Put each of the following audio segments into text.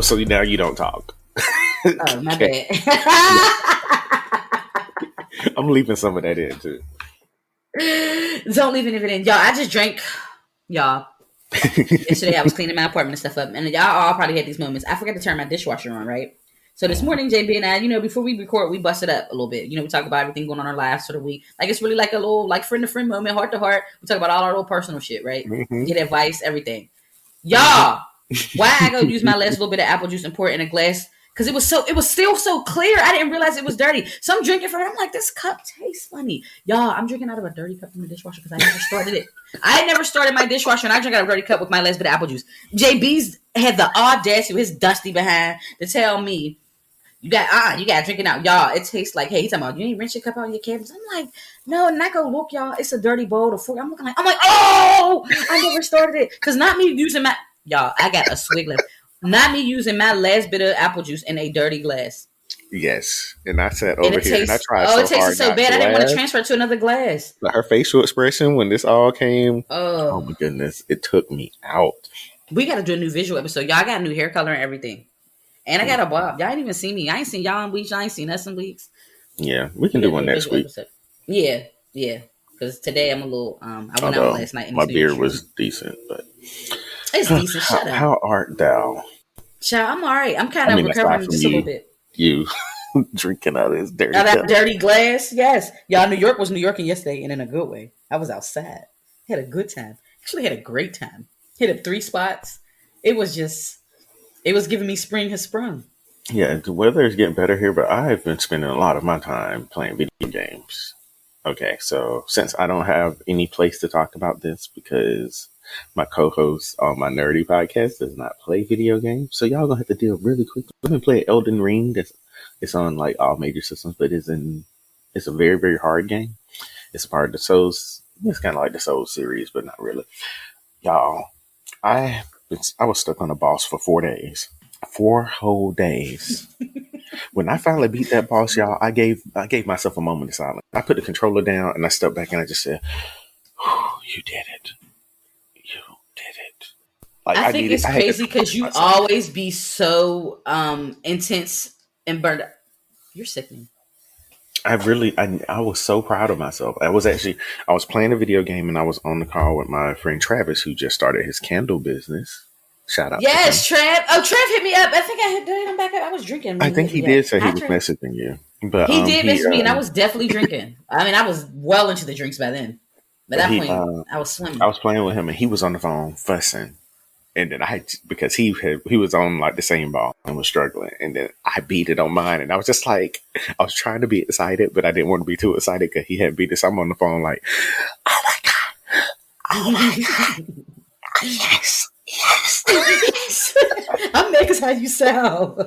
so now you don't talk. Oh, my bad. I'm leaving some of that in too. Don't leave any of it in. Y'all, I just drank. Y'all. Yesterday I was cleaning my apartment and stuff up. And y'all all probably had these moments. I forgot to turn my dishwasher on, right? So this morning, JB and I, before we record, we busted up a little bit. We talk about everything going on in our lives for the week. Like, it's really like a little, like, friend-to-friend moment, heart-to-heart. We talk about all our little personal shit, right? Mm-hmm. Get advice, everything. Y'all, why I go use my last little bit of apple juice and pour it in a glass? Because it was still so clear. I didn't realize it was dirty. So I'm drinking from it. I'm like, this cup tastes funny. Y'all, I'm drinking out of a dirty cup from the dishwasher because I never started it. I never started my dishwasher, and I drank out of a dirty cup with my last bit of apple juice. JB's had the audacity with his dusty behind to tell me, you got to drink it out. Y'all, it tastes like, hey, he's talking about, you ain't rinse your cup out in your cabbage. I'm like, no, and I go, look, y'all, it's a dirty bowl of fork. I'm like, oh, I never started it. Because not me using y'all, I got a swig left. Not me using my last bit of apple juice in a dirty glass. Yes. And I sat over here and I tried so hard. Oh, it tasted so bad. I didn't want to transfer it to another glass. Her facial expression when this all came, oh my goodness, it took me out. We got to do a new visual episode. Y'all, I got a new hair color and everything. And I got a bob. Y'all ain't even seen me. I ain't seen y'all in weeks. Y'all ain't seen us in weeks. Yeah, we can do one next week. Episode. Yeah. Because today I'm a little, I went out last night. My beard was decent, but. It's decent. Shut up. How art thou? Child, I'm all right. I'm kind of recovering just a little bit. You drinking out of this dirty cup. That dirty glass? Yes. Y'all, New York was New Yorking yesterday, and in a good way. I was outside. Had a good time. Actually had a great time. Hit up 3 spots. It was giving me spring has sprung. Yeah, the weather is getting better here, but I've been spending a lot of my time playing video games. Okay, so since I don't have any place to talk about this because my co-host on my nerdy podcast does not play video games, so y'all gonna have to deal really quickly. I've been playing Elden Ring. It's on like all major systems, but it's a very, very hard game. It's a part of the Souls. It's kind of like the Souls series, but not really. Y'all, I was stuck on a boss for 4 days. 4 whole days. When I finally beat that boss, y'all, I gave myself a moment of silence. I put the controller down and I stepped back and I just said, "You did it. You did it." Like, I think it's crazy because you always be so intense and burned up. You're sickening. I was so proud of myself. I was playing a video game and I was on the call with my friend Travis, who just started his candle business. Shout out. Yes, Trav. Oh, Trav hit me up. I think I did him back up. I was drinking. I think he did say he was messaging you. But he did message me and I was definitely drinking. I mean, I was well into the drinks by then. But that point, I was swimming. I was playing with him and he was on the phone fussing. And then because he was on like the same ball and was struggling. And then I beat it on mine. And I was just like, I was trying to be excited, but I didn't want to be too excited because he had beat it. So I'm on the phone like, oh my God. Oh my God. Yes. Yes. I'm mad because how you sound.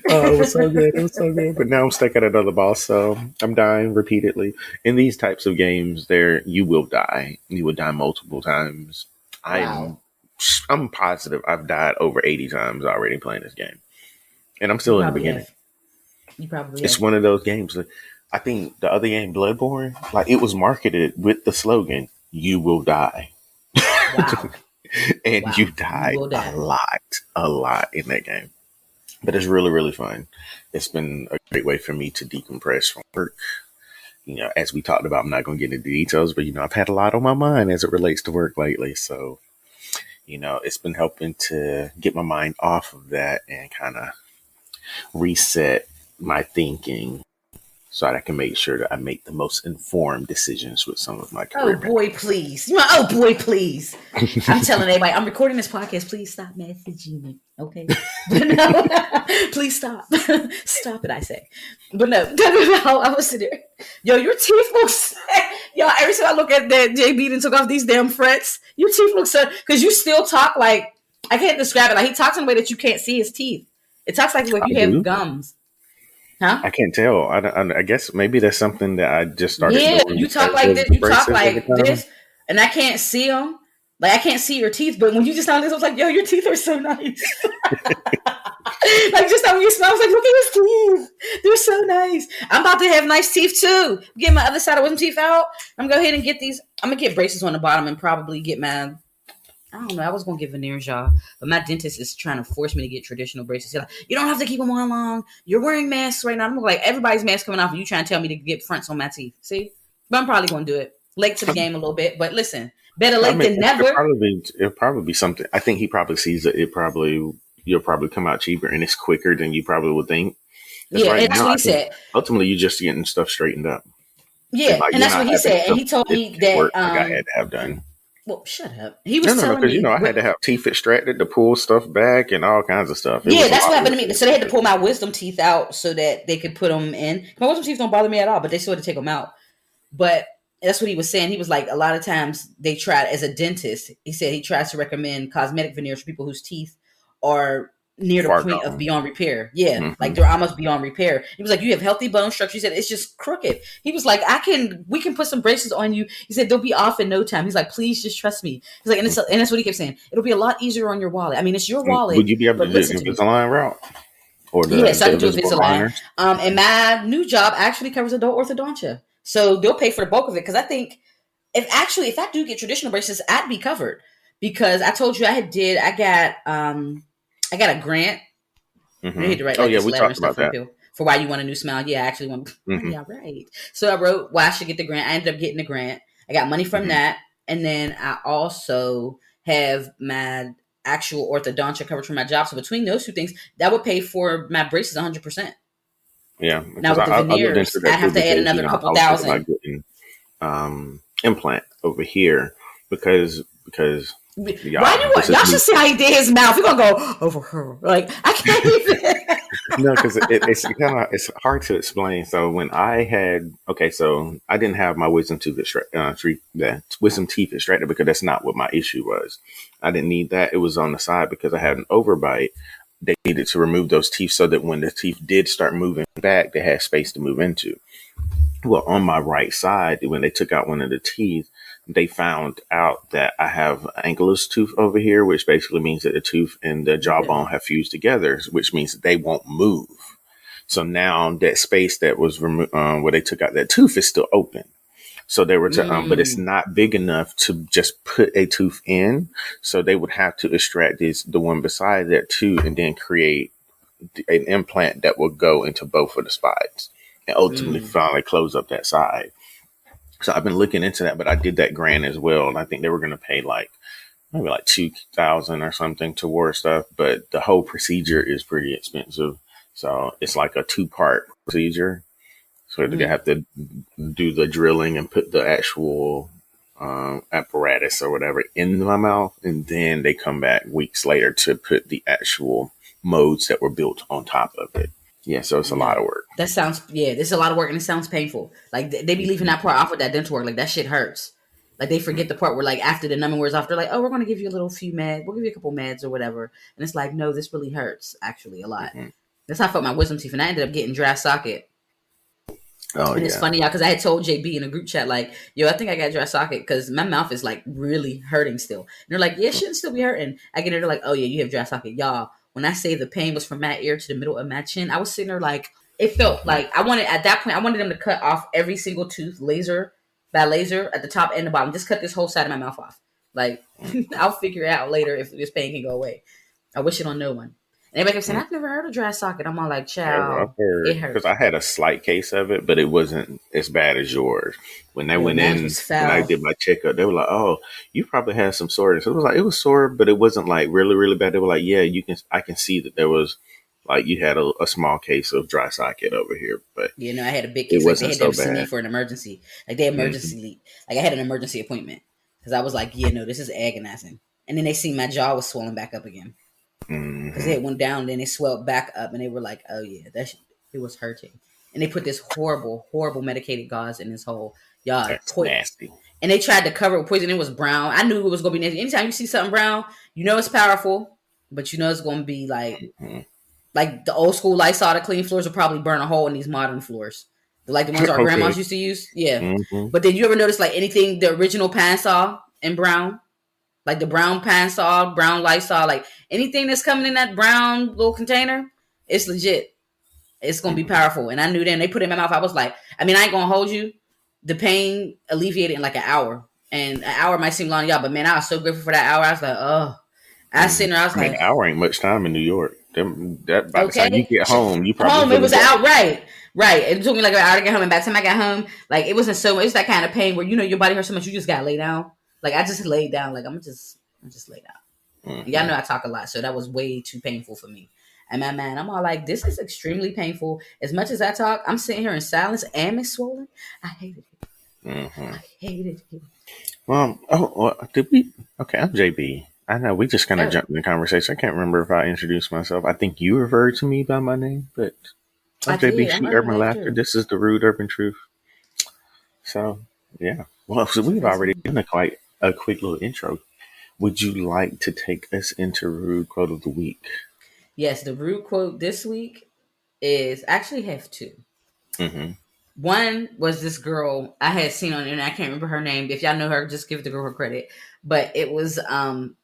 Oh, it was so good. It was so good. But now I'm stuck at another boss, so I'm dying repeatedly. In these types of games, you will die. You will die multiple times. Wow. I'm positive I've died over 80 times already playing this game. And I'm still in the beginning. You probably It's one of those games that I think the other game, Bloodborne, like it was marketed with the slogan, "You will die." Wow. And you died a lot in that game. But it's really, really fun. It's been a great way for me to decompress from work. As we talked about, I'm not going to get into details, but, I've had a lot on my mind as it relates to work lately. So, it's been helping to get my mind off of that and kind of reset my thinking so that I can make sure that I make the most informed decisions with some of my career. Oh, boy, please. Oh, boy, please. I'm telling everybody, I'm recording this podcast. Please stop messaging me. Okay? But no, please stop. Stop it, I say. But no, I was sitting there. Yo, your teeth look sad. Yo, every time I look at that JB and took off these damn frets, your teeth look sad. Because you still talk like, I can't describe it. Like, he talks in a way that you can't see his teeth. It talks like you have gums. Huh? I can't tell. I guess maybe that's something that I just started. Yeah, you talk like this. You talk like this, and I can't see them. Like I can't see your teeth, but when you just sound this, I was like, "Yo, your teeth are so nice." Like just how you smell, I was like, "Look at his teeth. They're so nice." I'm about to have nice teeth too. Get my other side of wisdom teeth out. I'm gonna go ahead and get these. I'm gonna get braces on the bottom and probably get my. I don't know. I was gonna get veneers, y'all, but my dentist is trying to force me to get traditional braces. He's like, you don't have to keep them on long. You're wearing masks right now. I'm like, everybody's mask coming off, and you trying to tell me to get fronts on my teeth. See, but I'm probably gonna do it. Late to the game a little bit, but listen, better I late mean, than never. it'll probably be something. I think he probably sees that you'll probably come out cheaper and it's quicker than you probably would think. Because Yeah, right and that's now, what I he think said. ultimately you're just getting stuff straightened up. It's Yeah, like and you're that's not what he having said. And stuff he told that me that work like I had to have done. well, shut up. He No, was no, no, telling because me I had to have teeth extracted to pull stuff back and all kinds of stuff. It yeah, was a that's lot what of happened work. to me. So they had to pull my wisdom teeth out so that they could put them in. My wisdom teeth don't bother me at all, but they still had to take them out. But that's what he was saying. He was like, a lot of times they try, as a dentist, he said he tries to recommend cosmetic veneers for people whose teeth are near the Far point of gone. beyond repair. Yeah, Mm-hmm. like they're almost beyond repair. He was like, you have healthy bone structure. He said, it's just crooked. He was like, we can put some braces on you. He said, they'll be off in no time. He's like, please just trust me. He's like, and that's what he kept saying. It'll be a lot easier on your wallet. I mean, it's your wallet, Would you be able to but do listen the to me. Invisalign route or Yes, I the could do invisible Invisalign. liners? And my new job actually covers adult orthodontia. So they'll pay for the bulk of it. Because I think if I do get traditional braces, I'd be covered. Because I told you I got a grant. I Mm-hmm. need to write Oh like yeah, this we letter and talked stuff about for the that. people for why you want a new smile. Yeah, I actually want Mm-hmm. yeah, right. So I wrote why I should get the grant. I ended up getting the grant. I got money from Mm-hmm. that. And then I also have my actual orthodontia covered from my job. So between those two things, that would pay for my braces 100%. Yeah, Now because with the I looked into veneers, I that too have to add because another I couple was thinking about thousand. getting implant over here because Y'all should see how he did his mouth. He's gonna go over her. Like I can't even. no, because it's hard to explain. So when I had so I didn't have my wisdom teeth extracted because that's not what my issue was. I didn't need that. It was on the side because I had an overbite. They needed to remove those teeth so that when the teeth did start moving back, they had space to move into. Well, on my right side, when they took out one of the teeth, they found out that I have an ankylosed tooth over here, which basically means that the tooth and the jawbone have fused together, which means that they won't move. So now that space that was where they took out that tooth is still open. So they were, but it's not big enough to just put a tooth in. So they would have to extract the one beside that tooth and then create an implant that will go into both of the spots and ultimately finally close up that side. So I've been looking into that, but I did that grant as well. And I think they were going to pay maybe like 2,000 or something towards stuff, but the whole procedure is pretty expensive. So it's like a 2-part procedure. So they have to do the drilling and put the actual apparatus or whatever in my mouth. And then they come back weeks later to put the actual modes that were built on top of it. Yeah. So it's a lot of work. That sounds this is a lot of work and it sounds painful. Like they be leaving that part off with that dental work. Like that shit hurts. Like they forget the part where like after the numbing wears off, they're like, oh, we're gonna give you a little few meds. We'll give you a couple meds or whatever. And it's like, no, this really hurts actually a lot. Mm-hmm. That's how I felt my wisdom teeth, and I ended up getting dry socket. Oh, And it's yeah. funny, y'all, because I had told JB in a group chat, like, yo, I think I got dry socket because my mouth is like really hurting still. And they're like, yeah, it shouldn't still be hurting. I get it, they're like, oh yeah, you have dry socket. Y'all, when I say the pain was from my ear to the middle of my chin, I was sitting there like, it felt like at that point, I wanted them to cut off every single tooth by laser at the top and the bottom. Just cut this whole side of my mouth off. Like, I'll figure it out later if this pain can go away. I wish it on no one. And everybody kept saying, I've never heard of dry socket. I'm all like, I've child, it heard hurts. because I had a slight case of it, but it wasn't as bad as yours. When they Yo, went mine in, was when I foul. did my checkup, they were like, "Oh, you probably had some soreness." It was like it was sore, but it wasn't like really, really bad. They were like, "Yeah, I can see that there was like you had a small case of dry socket over here, but You know, I had a big it case. Like they wasn't had to so see me bad." for an emergency. Like they Mm-hmm. emergency, like I had an emergency appointment because I was like, yeah, no, this is agonizing. And then they see my jaw was swelling back up again because Mm-hmm. it went down, then it swelled back up, and they were like, oh yeah, it was hurting. And they put this horrible, horrible medicated gauze in this hole, y'all. That's nasty. And they tried to cover it with poison. It was brown. I knew it was gonna be nasty. Anytime you see something brown, you know it's powerful, but you know it's gonna be Mm-hmm. like the old school Lysol to clean floors will probably burn a hole in these modern floors. Like the ones our Okay. grandmas used to use. Yeah. Mm-hmm. But did you ever notice like anything, the original Pine Sol in brown? Like the brown Pine Sol, brown Lysol, like anything that's coming in that brown little container, it's legit. It's gonna be Mm-hmm. powerful. And I knew then they put it in my mouth. I was like, I mean, I ain't gonna hold you. The pain alleviated in like an hour. And an hour might seem long to y'all, but man, I was so grateful for that hour. I was like, oh, I was sitting there, I was I mean, like, an hour ain't much time in New York. That by the time you okay. get home, you probably Home, it feeling was better. out right. Right. It took me like an hour to get home. And by the time I got home, like it wasn't so it's that kind of pain where your body hurts so much you just gotta lay down. Like I just laid down. Like I'm just lay down. And y'all Mm-hmm. know I talk a lot, so that was way too painful for me. And my man, I'm all like, this is extremely painful. As much as I talk, I'm sitting here in silence and it's swollen. I hated it. Mm-hmm. I hated it. Did we? Okay, I'm JB. I know we just kind of Oh, jumped in the conversation. I can't remember if I introduced myself. I think you referred to me by my name, but I I'm JB. did. I'm She Urban Urban Laughter. Laughter. This is the Rude Urban Truth. So yeah. Well, so So we've that's already me. done a quick little intro. Would you like to take us into Rude Quote of the Week? Yes, the rude quote this week is I actually have two. Mm-hmm. One was this girl I had seen on the internet. I can't remember her name. If y'all know her, just give the girl her credit. But it was I'm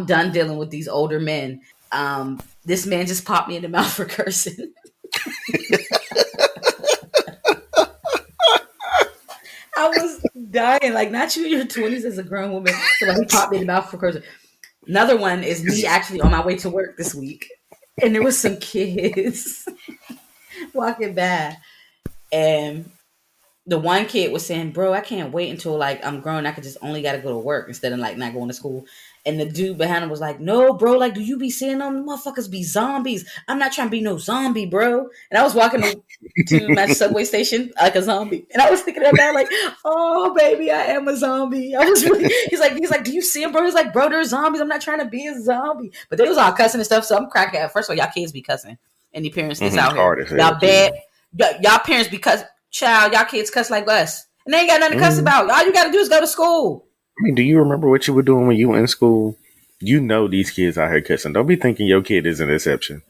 done dealing with these older men. This man just popped me in the mouth for cursing. I was dying. Like, not you in your 20s as a grown woman. So like, he popped me in the mouth for cursing. Another one is me actually on my way to work this week. And there was some kids walking by. And the one kid was saying, "Bro, I can't wait until like I'm grown. I could just only got to go to work instead of like not going to school." And the dude behind him was like, "No, bro. Like, do you be seeing them motherfuckers be zombies? I'm not trying to be no zombie, bro." And I was walking to my subway station like a zombie, and I was thinking about like, "Oh, baby, I am a zombie." I was really. He's like, "Do you see him, bro?" He's like, "Bro, they're zombies. I'm not trying to be a zombie." But they was all cussing and stuff, so I'm cracking up. First of all, y'all kids be cussing. Any parents that's Mm-hmm. out here, Hard as hell y'all too. bad. Y'all parents be cussing. Child, y'all kids cuss like us. And they ain't got nothing to cuss Mm. about. All you gotta do is go to school. I mean, do you remember what you were doing when you were in school? You know these kids out here cussing. Don't be thinking your kid is an exception.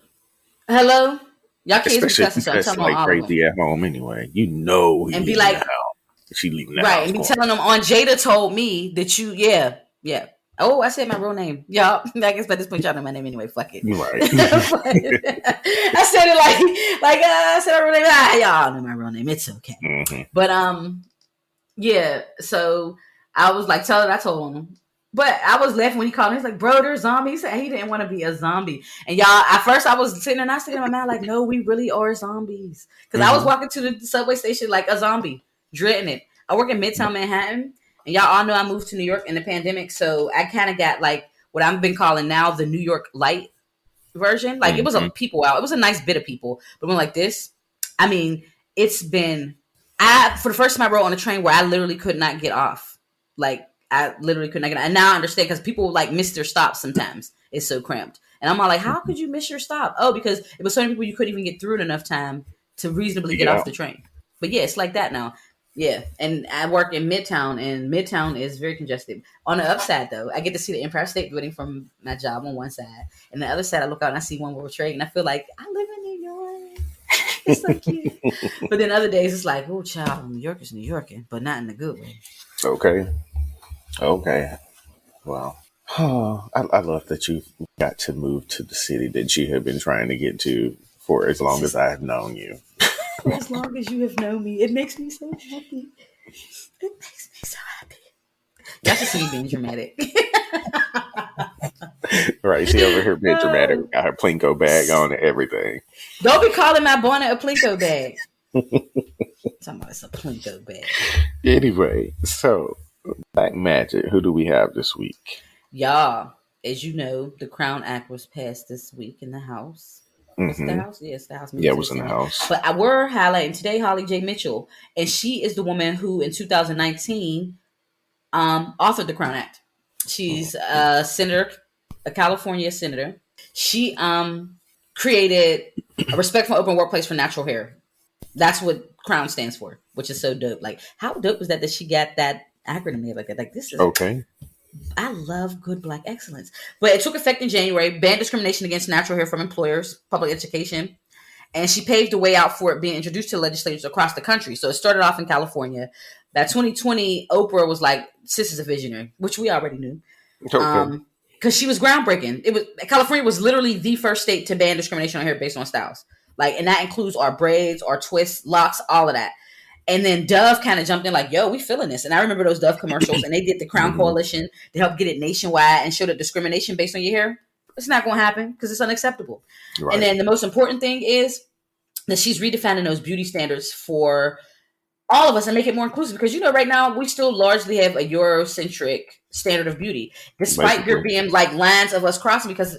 Hello? Y'all kids be Especially if cussing, you so I'm cuss telling on like all of them. crazy at home anyway. You know he And be leaving the like, house. She leaving the right, house and be going. telling them on Jada told me that you, yeah, yeah. Oh, I said my real name. Y'all, I guess by this point, y'all know my name anyway. Fuck it. Right. I said it I said my real name. Y'all know my real name. It's okay. Mm-hmm. But, yeah, so I was like, I told him. But I was laughing when he called me. He's like, bro, they're zombies. He didn't want to be a zombie. And y'all, at first I was sitting there and I was thinking in my mind, like, no, we really are zombies. Because I was Mm-hmm. walking to the subway station like a zombie, dreading it. I work in Midtown Manhattan. And y'all all know I moved to New York in the pandemic. So I kind of got like what I've been calling now the New York light version. Like it was Mm-hmm. a people out. It was a nice bit of people. But when like this, I mean, it's been I for the first time I rode on a train where I literally could not get off. Like I literally could not get off. And now I understand because people like miss their stops sometimes. It's so cramped. And I'm all like, how could you miss your stop? Oh, because it was so many people you couldn't even get through in enough time to reasonably To get get off out. the train. But yeah, it's like that now. Yeah, and I work in Midtown, and Midtown is very congested. On the upside, though, I get to see the Empire State Building from my job on one side, and the other side, I look out and I see One World Trade, and I feel like I live in New York. It's so cute. But then other days, it's like, oh, child, New York is New Yorking, but not in a good way. Okay. Okay. Well. Oh, I love that you got to move to the city that you have been trying to get to for as long as Just I have known you. for as long as you have known me, it makes me so happy. It makes me so happy. Y'all should see me being dramatic. Right. She over here being dramatic. Oh, Got her Plinko bag on and everything. don't be calling my bonnet a Plinko bag. Talking about it's a Plinko bag. Anyway, so Black Magic, who do we have this week? Y'all, as you know, the Crown Act was passed this week in the House. Was it the Mm-hmm. House? Yes, the House. Maybe Yeah, it to the was in the Senate. house. But we're highlighting today Holly J. Mitchell, and she is the woman who in 2019 authored the Crown Act. She's a senator, a California senator. She created a respectful open workplace for natural hair. That's what Crown stands for, which is so dope. Like, how dope was that she got that acronym made like that? Like, this is Okay. I love good Black excellence. But it took effect in January, banned discrimination against natural hair from employers, public education, and she paved the way out for it being introduced to legislators across the country. So it started off in California. By 2020, Oprah was like, "Sis is a visionary," which we already knew, Okay. because she was groundbreaking. California was literally the first state to ban discrimination on hair based on styles, like, and that includes our braids, our twists, locks, all of that. And then Dove kind of jumped in like, yo, we feeling this. And I remember those Dove commercials, and they did the Crown Coalition to help get it nationwide and show that discrimination based on your hair, it's not going to happen because it's unacceptable. Right. And then the most important thing is that she's redefining those beauty standards for all of us and make it more inclusive. Because, you know, right now we still largely have a Eurocentric standard of beauty, despite there being like lines of us crossing, because,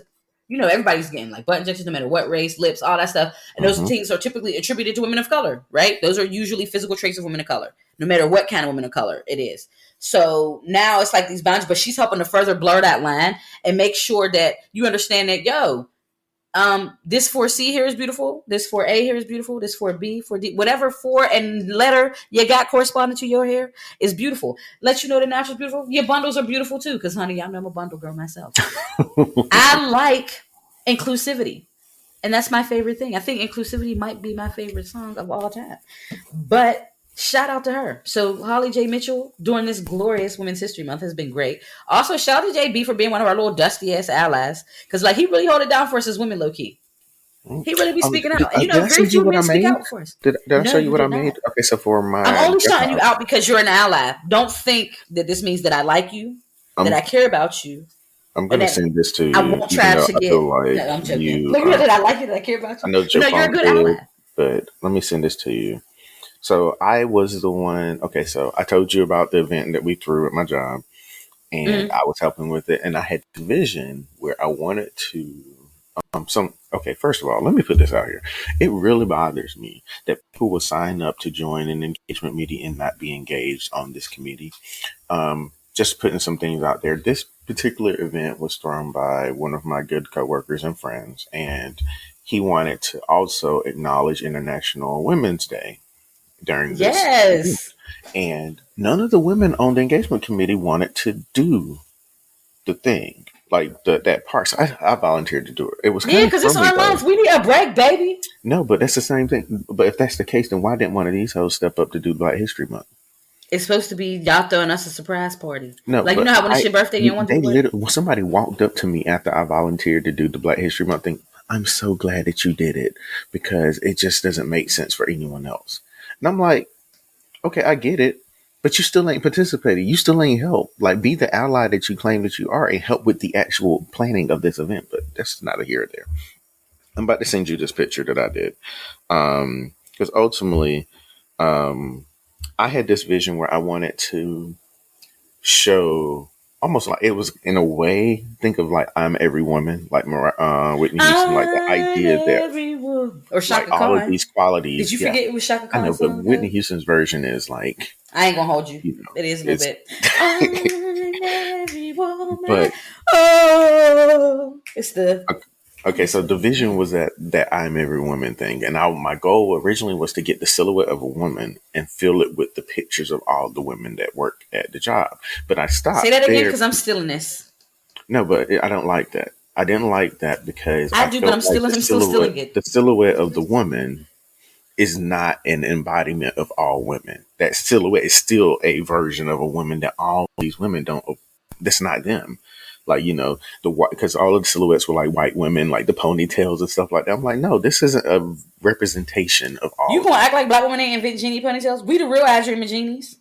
you know, everybody's getting like butt injections no matter what race, lips, all that stuff. And those things are typically attributed to women of color, right? Those are usually physical traits of women of color, no matter what kind of women of color it is. So now it's like these boundaries, but she's helping to further blur that line and make sure that you understand that, yo, this 4C here is beautiful. This 4A here is beautiful. This 4B, 4D, whatever 4 and letter you got corresponding to your hair is beautiful. Let you know the natural is beautiful. Your bundles are beautiful too. Cause honey, y'all know I'm a bundle girl myself. I like inclusivity. And that's my favorite thing. I think inclusivity might be my favorite song of all time, but shout out to her. So Holly J. Mitchell during this glorious Women's History Month has been great. Also, shout out to JB for being one of our little dusty ass allies. Because like he really hold it down for us as women, low key. He really be speaking out. And you know, very few men speak out for us. Did I show you what I made? Okay, so for my... I'm only shouting you out because you're an ally. Don't think that this means that I like you, that I care about you. I'm going to send this to you. I won't try to get... No, I'm joking. Look at that I like you, that I care about you. I know you're a good ally. But let me send this to you. So I was the one, okay, so I told you about the event that we threw at my job, and I was helping with it, and I had the vision where I wanted to, okay, first of all, let me put this out here. It really bothers me that people will sign up to join an engagement meeting and not be engaged on this committee. Just putting some things out there. This particular event was thrown by one of my good coworkers and friends, and he wanted to also acknowledge International Women's Day during this. Yes. And none of the women on the engagement committee wanted to do the thing, like that part. So I volunteered to do it. It was because it's our month. We need a break, baby. No, but that's the same thing. But if that's the case, then why didn't one of these hoes step up to do Black History Month? It's supposed to be y'all throwing us a surprise party. No, like you know how when it's your birthday, you want to do it. Somebody walked up to me after I volunteered to do the Black History Month thing. I'm so glad that you did it because it just doesn't make sense for anyone else. And I'm like, okay, I get it, but you still ain't participating. You still ain't help. Like, be the ally that you claim that you are and help with the actual planning of this event. But that's not a here or there. I'm about to send you this picture that I did. Because ultimately, I had this vision where I wanted to show almost like it was in a way, think of like I'm Every Woman, like Whitney Houston, like the idea that or Shaka like Khan. All of these qualities. Did you forget it was Shaka Khan? I know, but Whitney Houston's version is like, I ain't gonna hold you. It is a little bit. I'm every woman. But it's the okay. So the vision was that I'm Every Woman thing, and my goal originally was to get the silhouette of a woman and fill it with the pictures of all the women that work at the job. But I stopped. Say that again because I'm still in this. No, but I don't like that. I didn't like that because I do, but I'm still stealing it. The silhouette of the woman is not an embodiment of all women. That silhouette is still a version of a woman that all these women don't. That's not them. Like, you know, because all of the silhouettes were like white women, like the ponytails and stuff like that. I'm like, no, this isn't a representation of all. You gonna act like black women ain't invent genie ponytails? We the real Adrian Genies.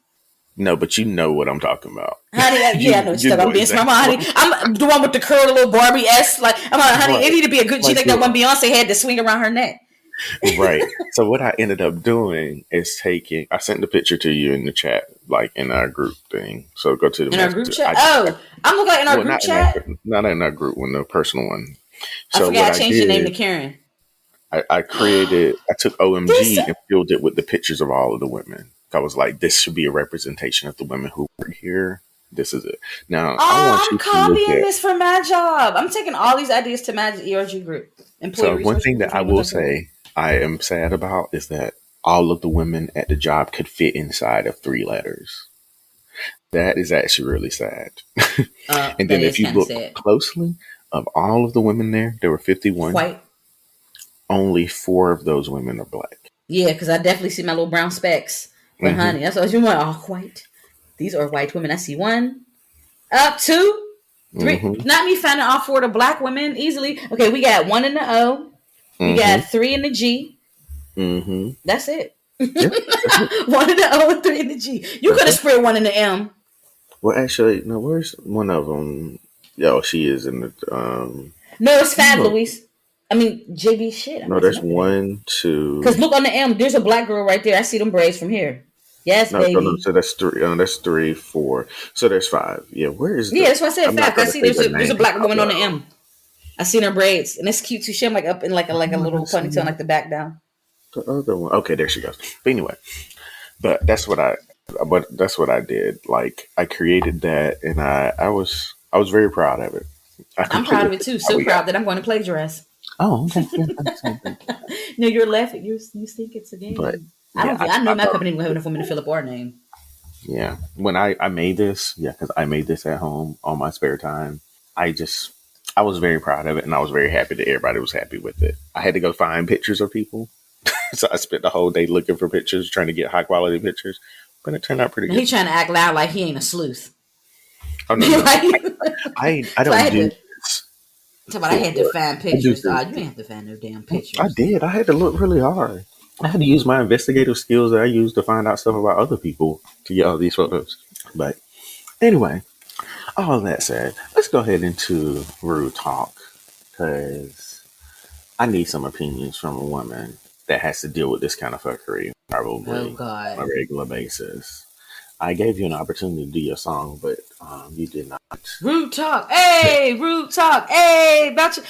No, but you know what I'm talking about. Honey, yeah, I know stuff. I'm being smart, honey. I'm the one with the curl, the little Barbie S. Like, I'm like, honey, it need to be a good G like that one Beyonce had to swing around her neck. Right. So what I ended up doing is I sent the picture to you in the chat, like in our group thing. So go to the our group chat. I'm looking like in our group chat. Not in our group one, the personal one. So I forgot I changed your name to Karen. I took OMG and filled it with the pictures of all of the women. I was like, this should be a representation of the women who work here. This is it. Now, I'm copying this for my job. I'm taking all these ideas to my ERG group. So one thing that I will say I am sad about is that all of the women at the job could fit inside of 3 letters. That is actually really sad. And then if you look closely, of all of the women there were 51. White. Only 4 of those women are black. Yeah, because I definitely see my little brown specks. But honey, that's what you want. All white. These are white women. I see 1, up 2, 3. Not me finding all 4 of the black women easily. Okay, we got 1 in the O. We got 3 in the G. That's it. Yeah, that's it. One in the O and three in the G. You That's could have it. spread one in the M. Well, actually, no. Where's one of them? Yo, she is in the. No, it's Fab No, Louise. I mean, JB shit. I'm no. messing There's up today. one, Because two. look on the M, there's a black girl right there. I see them braids from here. Yes, No, no, no. baby. So that's three. That's three, four. So there's five. Yeah. Where is Yeah, the? that's why I said I'm not Fab. 'Cause I gonna see say there's the a name black out woman on the loud. M. I seen her braids, and it's cute too. She I'm like up in like a How am I little gonna ponytail, say like the back down. the other one? Okay, there she goes. But anyway, but that's what I. But that's what I did. Like I created that, and I was very proud of it. I I'm proud completely of it too. forgot how So we got proud that I'm going to plagiarize. Oh, okay. Yeah, thank you, same thing. No, you're laughing. You think it's a But game. I yeah, don't think I know I my thought, company will have enough women to fill up our name. yeah, when I made this, yeah, because I made this at home on my spare time, I just, I was very proud of it and I was very happy that everybody was happy with it. I had to go find pictures of people. So I spent the whole day looking for pictures, trying to get high quality pictures, but it turned out pretty Now good. he's trying to act loud like he ain't a sleuth. Oh, no, no. Like, I so I don't had do to. this Talk about I for, had to find I do pictures. this. You ain't have to find no damn I pictures. did. I had to look really hard. I had to use my investigative skills that I use to find out stuff about other people to get all these photos. But anyway, all that said, let's go ahead into rude talk because I need some opinions from a woman that has to deal with this kind of fuckery Oh probably on a God. regular basis. I gave you an opportunity to do your song, but you did not. Rude talk. Hey, rude talk. Hey, about you.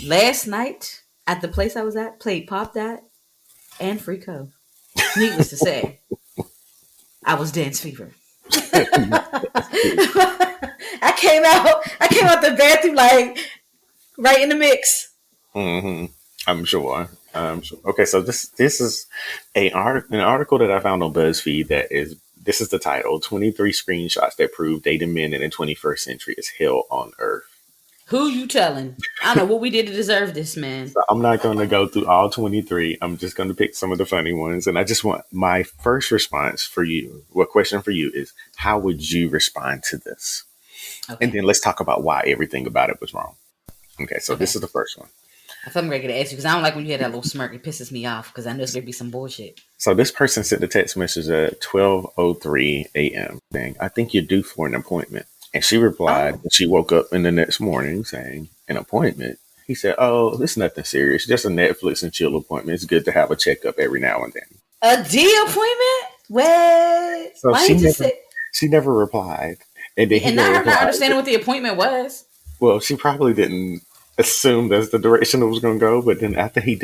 Last night at the place I was at, played Pop That and Free Co. Needless to say, I was dance fever. I came out the bathroom like right in the mix. hmm I'm sure. I'm sure. Okay, so this is an article that I found on BuzzFeed that is this is the title: 23 screenshots that prove dating men in the 21st century is hell on earth. Who you telling? I don't know what we did to deserve this, man. So I'm not going to go through all 23. I'm just going to pick some of the funny ones, and I just want my first response for you. What question for you is: how would you respond to this? And Okay. then let's talk about why everything about it was wrong. Okay, so this Okay. is the first one. I thought I'm ready to ask you because I don't like when you had that little smirk. It pisses me off because I know it's gonna be some bullshit. So this person sent the text message at 12:03 a.m. saying, "I think you're due for an appointment." And she replied Oh. when she woke up in the next morning saying, "An appointment?" He said, "Oh, it's nothing serious. Just a Netflix and chill appointment. It's good to have a checkup every now and then." A D appointment? What? So Why he just say? she never replied. And then he And now gonna I'm not reply. understanding what the appointment was. Well, she probably didn't assume that's the direction it was gonna go, but then after she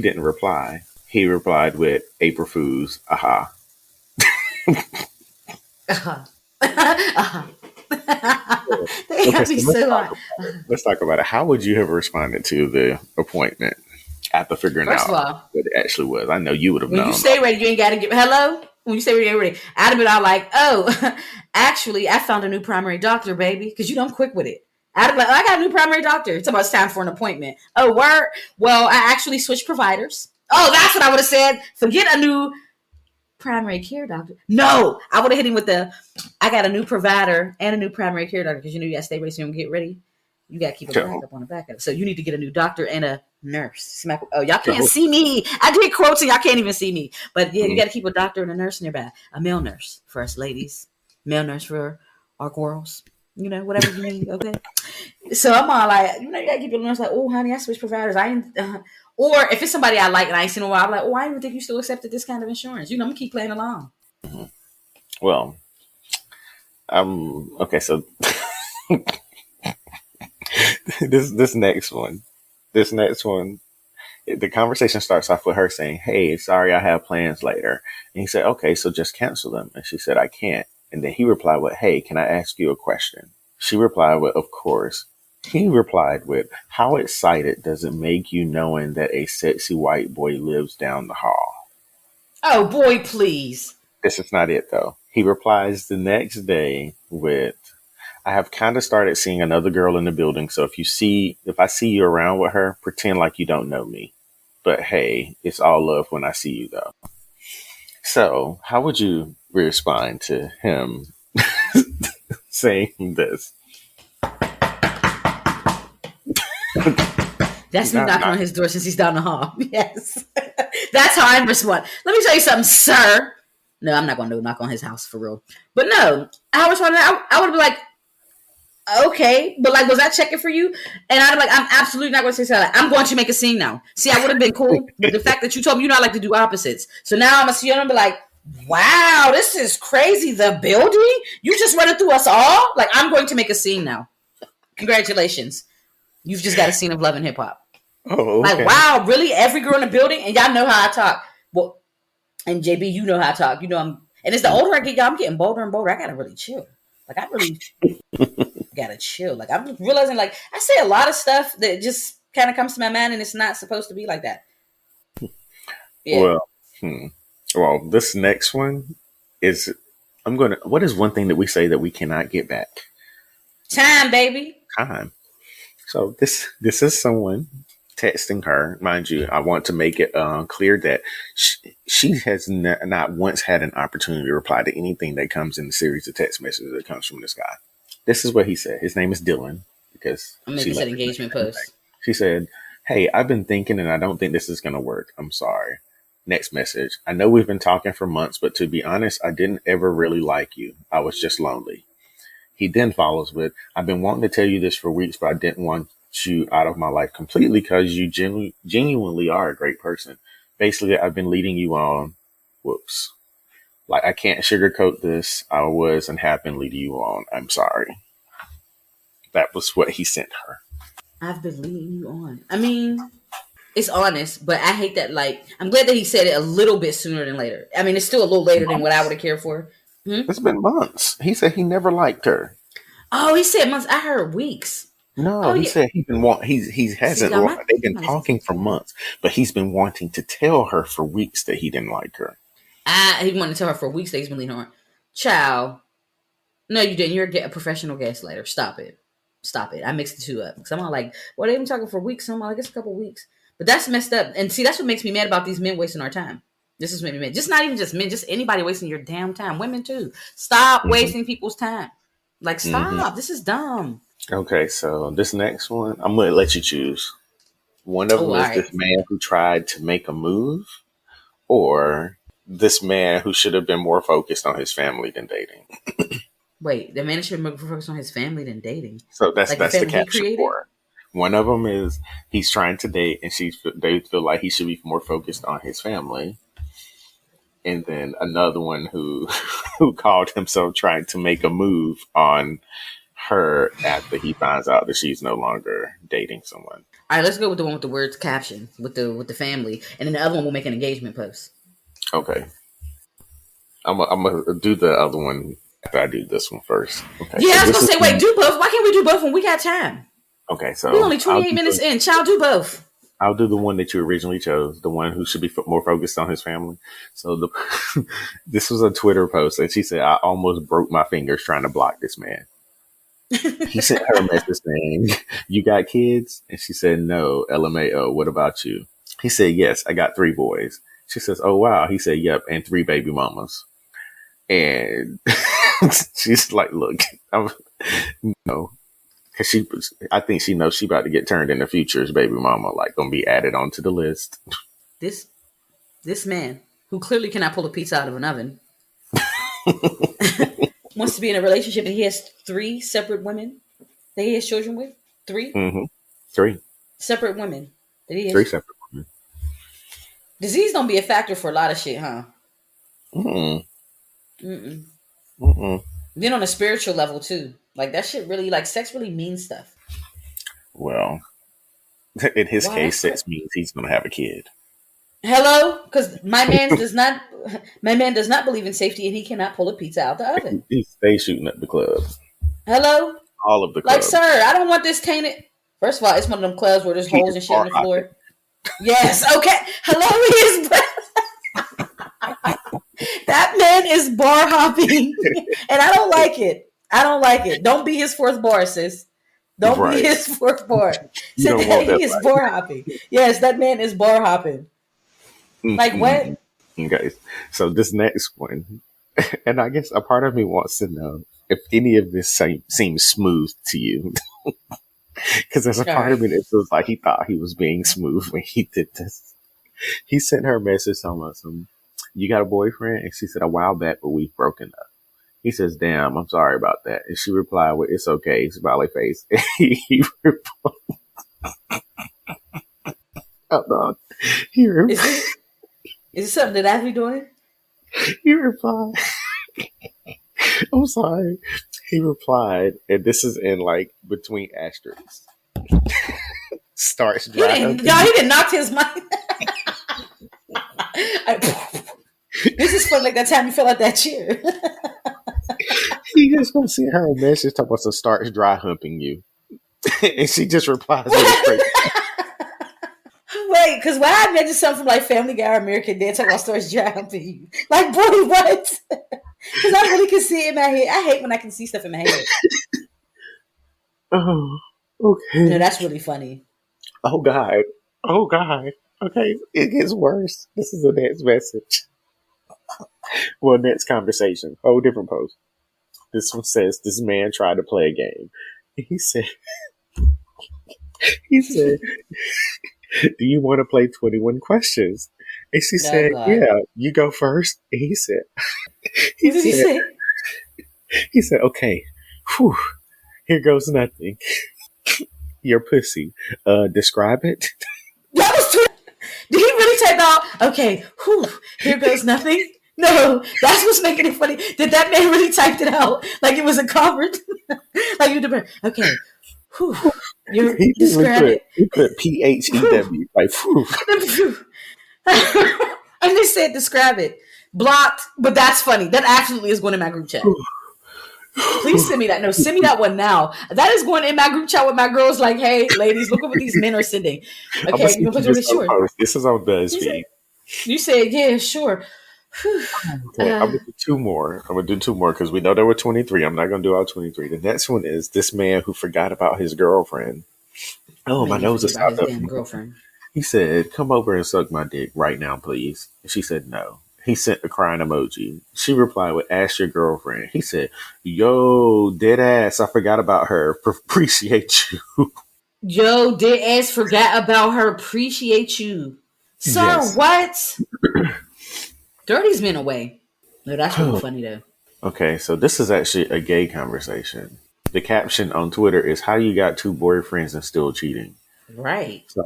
didn't reply. He replied with April Fools, aha. Uh-huh. Uh-huh. They Okay, got so me so hot. let's talk about it. How would you have responded to the appointment after figuring First of out all, what it actually was? I know you would have when you known. stay ready, you ain't got to get hello. When you stay ready, get ready. I'd have been all like, "Oh, actually, I found a new primary doctor, baby," because you know I'm quick with it. I'd have been like, "I got a new primary doctor. It's about time for an appointment." Oh, word. Well, I actually switched providers. Oh, that's what I would have said. Forget a new primary care doctor. No, I would have hit him with the, I got a new provider and a new primary care doctor because you know you got to stay ready so you don't get ready. You got to keep a So, backup on the backup. So you need to get a new doctor and a nurse. Smack. Oh, y'all can't so, see me. I did quotes and y'all can't even see me. But yeah, you mm, got to keep a doctor and a nurse nearby. A male nurse for us ladies. Male nurse for our girls. You know, whatever you need. Okay. So I'm all like, you know, you got to keep your nurse like, oh, honey, I switched providers. I ain't. Or if it's somebody I like and I ain't seen in a while, I'm like, oh, I didn't even think you still accepted this kind of insurance. You know, I'm gonna keep playing along. mhm. Well, okay. So this next one, the conversation starts off with her saying, "Hey, sorry, I have plans later." And he said, "Okay, so just cancel them." And she said, "I can't." And then he replied with, "Hey, can I ask you a question?" She replied with, "Of course." He replied with, "How excited does it make you knowing that a sexy white boy lives down the hall?" Oh boy, please. This is not it though. He replies the next day with, "I have kind of started seeing another girl in the building, so if I see you around with her, pretend like you don't know me. But hey, it's all love when I see you though." So, how would you respond to him saying this? That's me Not, knocking not on his door since he's down the hall. Yes. That's how I respond. Let me tell you something, sir. No, I'm not going to knock on his house for real. But no, I was wondering, I would be like, okay, but like, was I checking for you? And I'd be like, I'm absolutely not going to say something. Like, I'm going to make a scene now. See, I would have been cool, but the fact that you told me you know I like to do opposites. So now I'm going to see you and I'm be like, wow, this is crazy. The building? You just running through us all? Like, I'm going to make a scene now. Congratulations. You've just got a scene of love and hip hop. oh, Like, okay. wow, really? Every girl in the building? And y'all know how I talk. Well, and JB, you know how I talk. You know and it's the older I get, I'm getting bolder and bolder. I gotta really chill. Like I really gotta chill. Like I'm realizing like I say a lot of stuff that just kind of comes to my mind and it's not supposed to be like that. Yeah. Well, hmm. Well, this next one is what is one thing that we say that we cannot get back? Time, baby. Time. So this is someone texting her. Mind you, I want to make it clear that she has not once had an opportunity to reply to anything that comes in the series of text messages that comes from this guy. This is what he said. His name is Dylan because I'm making an engagement post. She said, "Hey, I've been thinking and I don't think this is going to work. I'm sorry." Next message. I know we've been talking for months, but to be honest, I didn't ever really like you. I was just lonely. He then follows with, I've been wanting to tell you this for weeks, but I didn't want you out of my life completely because you genuinely are a great person. Basically, I've been leading you on. Whoops. Like, I can't sugarcoat this. I was and have been leading you on. I'm sorry. That was what he sent her. I've been leading you on. I mean, it's honest, but I hate that. Like, I'm glad that he said it a little bit sooner than later. I mean, it's still a little later than what I would have cared for. It's been months. He said he never liked her. Oh, he said months. I heard weeks. No, Oh he yeah. said he hasn't. They've been talking for months, but he's been wanting to tell her for weeks that he didn't like her. He wanted to tell her for weeks that he's been leading her. Child. No, you didn't. You're a professional gaslighter. Stop it. Stop it. I mixed the two up. Because I'm all like, well, they've been talking for weeks. So I'm like, it's a couple weeks. But that's messed up. And see, that's what makes me mad about these men wasting our time. This is what makes me mad. Just not even just men, just anybody wasting your damn time. Women too. Stop wasting people's time. Like, stop. This is dumb. Okay, so this next one, I'm going to let you choose. One of them is this man who tried to make a move, or this man who should have been more focused on his family than dating. Wait, the man should have been more focused on his family than dating. So that's the caption for it. One of them is he's trying to date, and they feel like he should be more focused on his family. And then another one who called himself trying to make a move on her after he finds out that she's no longer dating someone. All right, let's go with the one with the words caption with the family, and then the other one will make an engagement post. Okay, I'm gonna do the other one after I do this one first. Okay. Yeah, I was gonna say, wait, do both. Why can't we do both when we got time? Okay, so we're only 28 minutes in. Child, do both. I'll do the one that you originally chose, the one who should be more focused on his family. So this was a Twitter post, and she said, I almost broke my fingers trying to block this man. He sent her a message saying, you got kids? And she said, no, LMAO, what about you? He said, yes, I got 3 boys. She says, oh, wow. He said, yep, and 3 baby mamas. And she's like, look, no. Because I think she knows she about to get turned in the future as baby mama, like going to be added onto the list. This man who clearly cannot pull a pizza out of an oven wants to be in a relationship and he has 3 separate women that he has children with. 3? Mm-hmm. 3 separate women that he has. 3 separate women. Disease don't be a factor for a lot of shit, huh? Then on a spiritual level too. Like that shit really, like sex really means stuff. Well, in his case, sex means he's going to have a kid. Hello? Because my man does not believe in safety and he cannot pull a pizza out the oven. He stays shooting at the clubs. Hello? All of the Like, clubs. sir, I don't want this tainted. First of all, it's one of them clubs where there's holes and shit on the floor. Yes, okay. Hello, that man is bar hopping. And I don't like it. Don't be his 4th bar, sis. Don't be his 4th bar. He is bar hopping. Yes, that man is bar hopping. Like what? Okay, so this next one, and I guess a part of me wants to know if any of this seems smooth to you. Because there's a All part of right. me that feels like he thought he was being smooth when he did this. He sent her a message telling us, you got a boyfriend? And she said, a while back, but we've broken up. He says, damn, I'm sorry about that. And she replied with, it's okay, smiley face. And he replied, oh, no. he, re- Is it something that I be doing? he replied, I'm sorry. He replied, and this is in like between asterisks. Starts dry humping. He didn't knock his mic. This is fun, like that time you fell out that chair. He just gonna send her a message talking about some starts dry humping you. And she just replies with a straight. Wait, because why I imagine something from like Family Guy or American Dad talking about stars jumping you. Like, boy, what? Because I really can see it in my head. I hate when I can see stuff in my head. Oh, No, okay. that's really funny. Oh God. Oh God. Okay, it gets worse. This is the next message. Well, next conversation. Whole different post. This one says this man tried to play a game. He said, he said, do you want to play 21 questions? And she Oh, said, God. yeah, you go first. And he What did he said, say? he said, okay, whew, here goes nothing. Your pussy. Describe it. That was too. Did he really type out, okay, whew, here goes nothing? No, that's what's making it funny. Did that man really type it out like it was a comment? Like you did, okay, whew, you He literally describe it. he put PHEW, like, whew. And they said describe it. Blocked, but that's funny. That absolutely is going in my group chat. Please send me that. No, send me that one now. That is going in my group chat with my girls. Like, hey, ladies, look at what these men are sending. I'm gonna Okay, see you if gonna you put just it sure. post. This is on You said, BuzzFeed. yeah, sure. Okay, I'm gonna do two more. I'm gonna do two more because we know there were 23. I'm not gonna do all 23. The next one is this man who forgot about his girlfriend. Oh, my Man, nose forget is about stopped his up. damn girlfriend. He said, come over and suck my dick right now, please. And she said no. He sent a crying emoji. She replied with, ask your girlfriend. He said, yo, dead ass, I forgot about her. Appreciate you. Yo, dead ass forgot about her. Appreciate you. Sir, Yes. what? 30's men away. No, that's really funny though. Okay, so this is actually a gay conversation. The caption on Twitter is how you got two boyfriends and still cheating. Right. So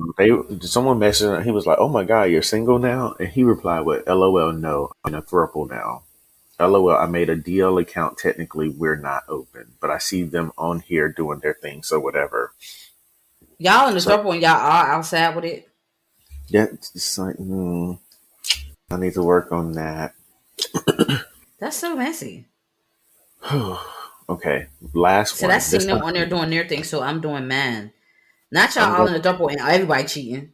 someone messaged him, he was like, oh my God, you're single now? And he replied with, LOL, no, I'm in a throuple now. LOL, I made a DL account. Technically, we're not open, but I see them on here doing their thing, so whatever. Y'all in the So circle and y'all are outside with it. yeah, it's just like, I need to work on that. That's so messy. Okay, last So that's one. This seeing them time on there doing their thing, so I'm doing mine. Not y'all I'm all going. in the double and everybody cheating.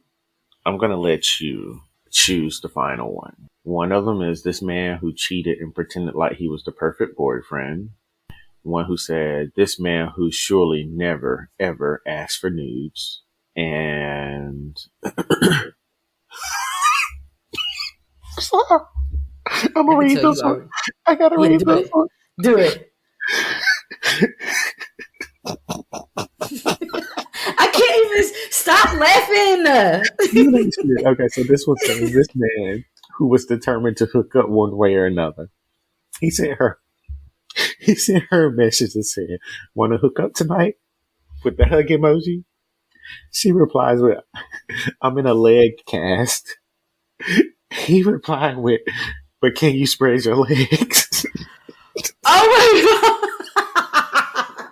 I'm gonna let you choose the final one. One of them is this man who cheated and pretended like he was the perfect boyfriend. One who said this man who surely never ever asked for nudes. And I'm gonna I can read tell this you one. already. I gotta Yeah, read do this it. one. Do it. I can't even stop laughing. You ain't shit. Okay, so this one says this man who was determined to hook up one way or another. He sent her. He sent her a message and said, "Want to hook up tonight?" With the hug emoji. She replies with, "I'm in a leg cast." He replied with, "But can you spread your legs?" Oh my god.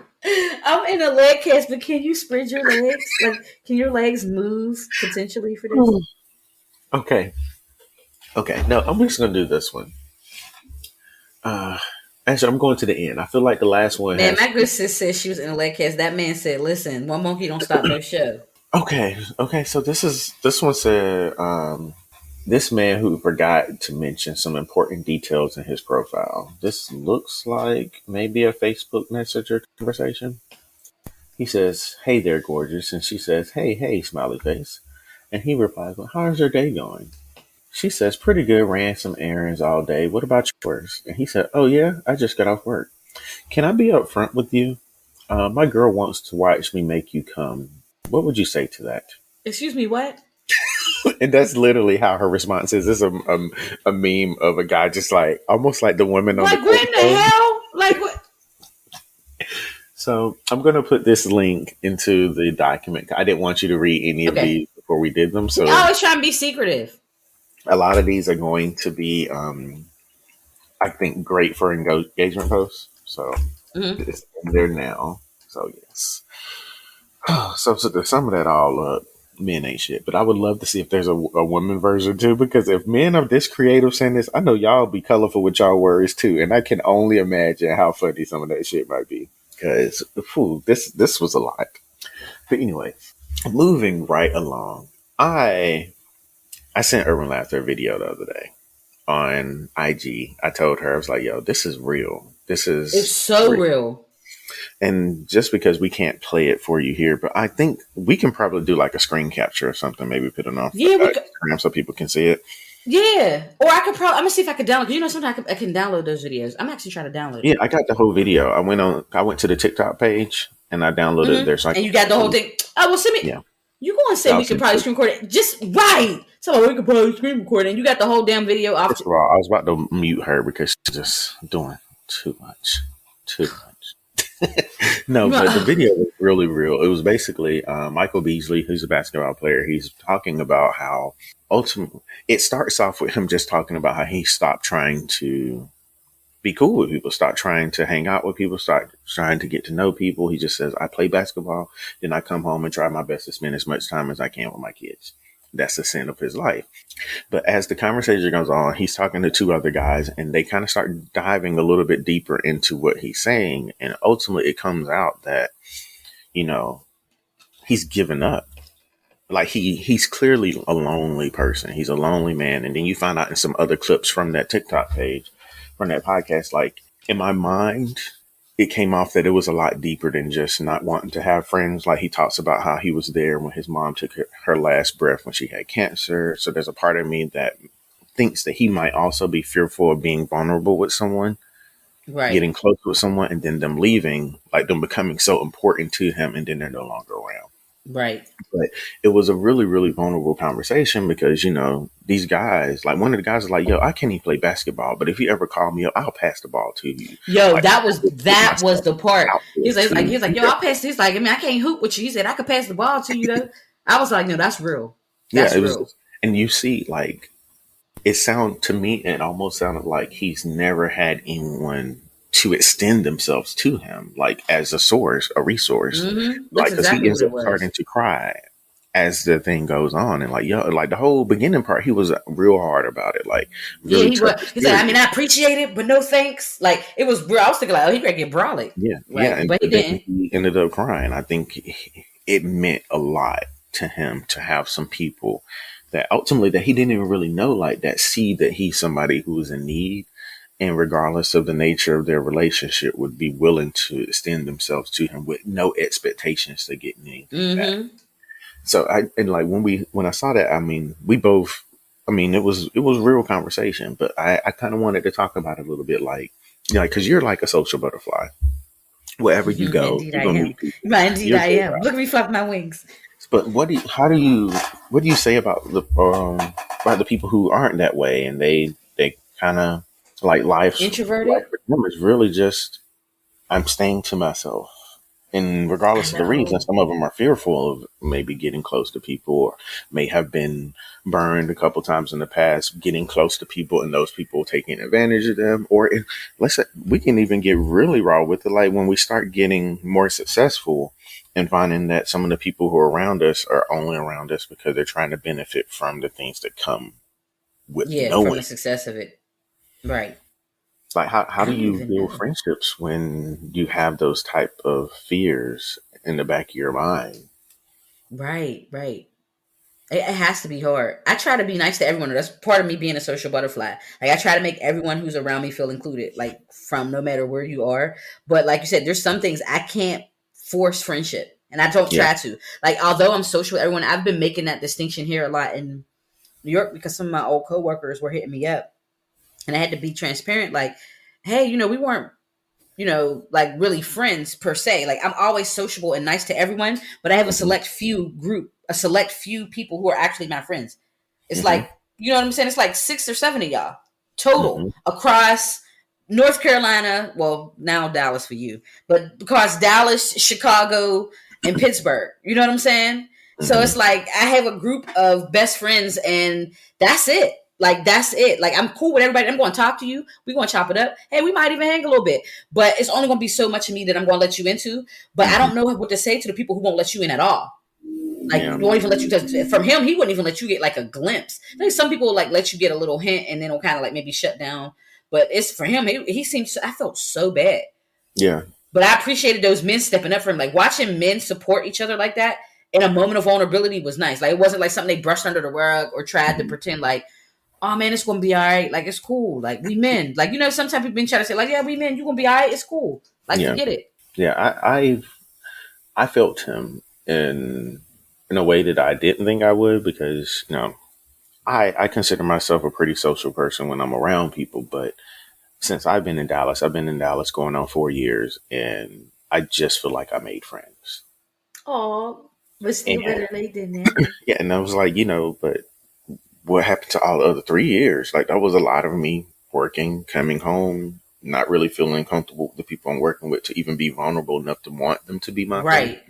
I'm in a leg cast, but can you spread your legs? Like, can your legs move potentially for this? Okay. Okay. No, I'm just gonna do this one. Uh, actually, I'm going to the end. I feel like the last one Man, has. my good sis said she was in a leg cast. That man said, listen, one monkey don't stop no show. Okay. Okay. So this one said, this man who forgot to mention some important details in his profile. This looks like maybe a Facebook Messenger conversation. He says, "Hey there, gorgeous," and she says, "Hey, smiley face." And he replies, "Well, how's your day going?" She says, "Pretty good. Ran some errands all day. What about yours?" And he said, "Oh yeah, I just got off work. Can I be upfront with you? My girl wants to watch me make you come. What would you say to that? Excuse me, what? And that's literally how her response is. It's a meme of a guy just like almost like the women on the Like, court what in the phone. hell? Like, what? So I'm going to put this link into the document. I didn't want you to read any of Okay. these before we did them. We So always try and be secretive. a lot of these are going to be, I think, great for engagement posts. So Mm-hmm. it's in there now. So yes. So to sum that all up, men ain't shit. But I would love to see if there's a woman version too, because if men are this creative saying this, I know y'all be colorful with y'all words too, and I can only imagine how funny some of that shit might be. Because this was a lot. But anyway, moving right along, I sent Urban Laughter a video the other day on IG. I told her, I was like, "Yo, this is real. This It's is so real." real. And just because we can't play it for you here, but I think we can probably do like a screen capture or something, maybe put it on Yeah, we could. Instagram so people can see it. Yeah, or I could probably. I'm gonna see if I could download. 'Cause sometimes I can download those videos. I'm actually trying to download Yeah, it. I got the whole video. I went to the TikTok page and I downloaded it Mm-hmm. there. So I And can, you got the whole thing. Oh well, send me. yeah, You go and say I'll we could send probably it. screen record it. Just right. So we could probably screen record it. And you got the whole damn video off. First of all, I was about to mute her because she's just doing too much. Too much. No, but the video was really real. It was basically Michael Beasley, who's a basketball player. He's talking about how ultimately it starts off with him just talking about how he stopped trying to be cool with people, stop trying to hang out with people, start trying to get to know people. He just says, I play basketball, then I come home and try my best to spend as much time as I can with my kids. That's the sin of his life. But as the conversation goes on, he's talking to two other guys and they kind of start diving a little bit deeper into what he's saying. And ultimately it comes out that, you know, he's given up. Like he's clearly a lonely person. He's a lonely man. And then you find out in some other clips from that TikTok page, from that podcast, like in my mind, it came off that it was a lot deeper than just not wanting to have friends. Like he talks about how he was there when his mom took her last breath when she had cancer. So there's a part of me that thinks that he might also be fearful of being vulnerable with someone, Right. getting close with someone, and then them leaving, like them becoming so important to him, and then they're no longer around. Right. But it was a really, really vulnerable conversation because, these guys, like one of the guys was like, yo, I can't even play basketball, but if you ever call me up, I'll pass the ball to you. Yo, Like, that I was would put that was myself the part. out there He's like, yo, I'll pass. He's like, I mean, I can't hoop with you. He said, I could pass the ball to you though. I was like, no, that's real. yeah, That's it was, real. and you see, like, to me, it almost sounded like he's never had anyone to extend themselves to him, like as a source, a resource, Mm-hmm. That's like, cause he exactly ends what it up was. starting to cry as the thing goes on. And like, yo, like the whole beginning part, he was real hard about it, like Yeah, really he was. touched his He said, I mean, spirit. I appreciate it, but no thanks. Like it was real. I was thinking like, oh, he could get brolic. Yeah. Yeah. Like, And but he but then didn't. he ended up crying. I think it meant a lot to him to have some people that ultimately that he didn't even really know, like that see that he's somebody who is in need, and regardless of the nature of their relationship would be willing to extend themselves to him with no expectations to get anything back. Mm-hmm. So like when I saw that, I mean, we both, I mean, it was real conversation, but I kind of wanted to talk about it a little bit, like, cause you're like a social butterfly. Wherever you go, Indeed, you're I going to am. meet people. Indeed, You're I good. am. Look at me flap my wings. But what do you say about the people who aren't that way and they kind of like life Introverted. for them is really just I'm staying to myself. And I regardless of the reason, know. some of them are fearful of maybe getting close to people or may have been burned a couple times in the past, getting close to people and those people taking advantage of them. Or let's say we can even get really raw with it. Like when we start getting more successful and finding that some of the people who are around us are only around us because they're trying to benefit from the things that come with Yeah, from knowing. the success of it. Right. Like how I do don't you even build know. friendships when you have those type of fears in the back of your mind? Right. Right. It has to be hard. I try to be nice to everyone. That's part of me being a social butterfly. Like I try to make everyone who's around me feel included, like from no matter where you are. But like you said, there's some things I can't force friendship. And I don't Yeah. try to. Like although I'm social with everyone, I've been making that distinction here a lot in New York because some of my old coworkers were hitting me up and I had to be transparent, like, hey, we weren't like really friends per se. Like I'm always sociable and nice to everyone, but I have a Mm-hmm. select few people who are actually my friends. It's Mm-hmm. like, you know what I'm saying? It's like 6 or 7 of y'all total Mm-hmm. across North Carolina. Well, now Dallas for you, but across Dallas, Chicago, and Pittsburgh. You know what I'm saying? So Mm-hmm. it's like I have a group of best friends, and that's it. Like that's it. Like I'm cool with everybody. I'm going to talk to you. We're going to chop it up. Hey, we might even hang a little bit, but it's only going to be so much of me that I'm going to let you into. But I Mm-hmm. don't know what to say to the people who won't let you in at all. Like Yeah. won't even let you touch. From him, he wouldn't even let you get like a glimpse. Like some people like let you get a little hint, and then it'll kind of like maybe shut down. But it's for him. He seems. I felt so bad, Yeah. but I appreciated those men stepping up for him. Like watching men support each other like that in a moment of vulnerability was nice. Like it wasn't like something they brushed under the rug or tried to Mm-hmm. pretend like, oh man, it's gonna be all right. Like it's cool. Like we men. Like sometimes people been trying to say like, yeah, we men. You gonna be all right. It's cool. Like Yeah. forget it. Yeah. I felt him in a way that I didn't think I would because I consider myself a pretty social person when I'm around people, but since I've been in Dallas going on 4 years, and I just feel like I made friends. Oh, but still And better late than never. yeah, and I was like, but what happened to all the other 3 years? Like that was a lot of me working, coming home, not really feeling comfortable with the people I'm working with to even be vulnerable enough to want them to be my friend. Right.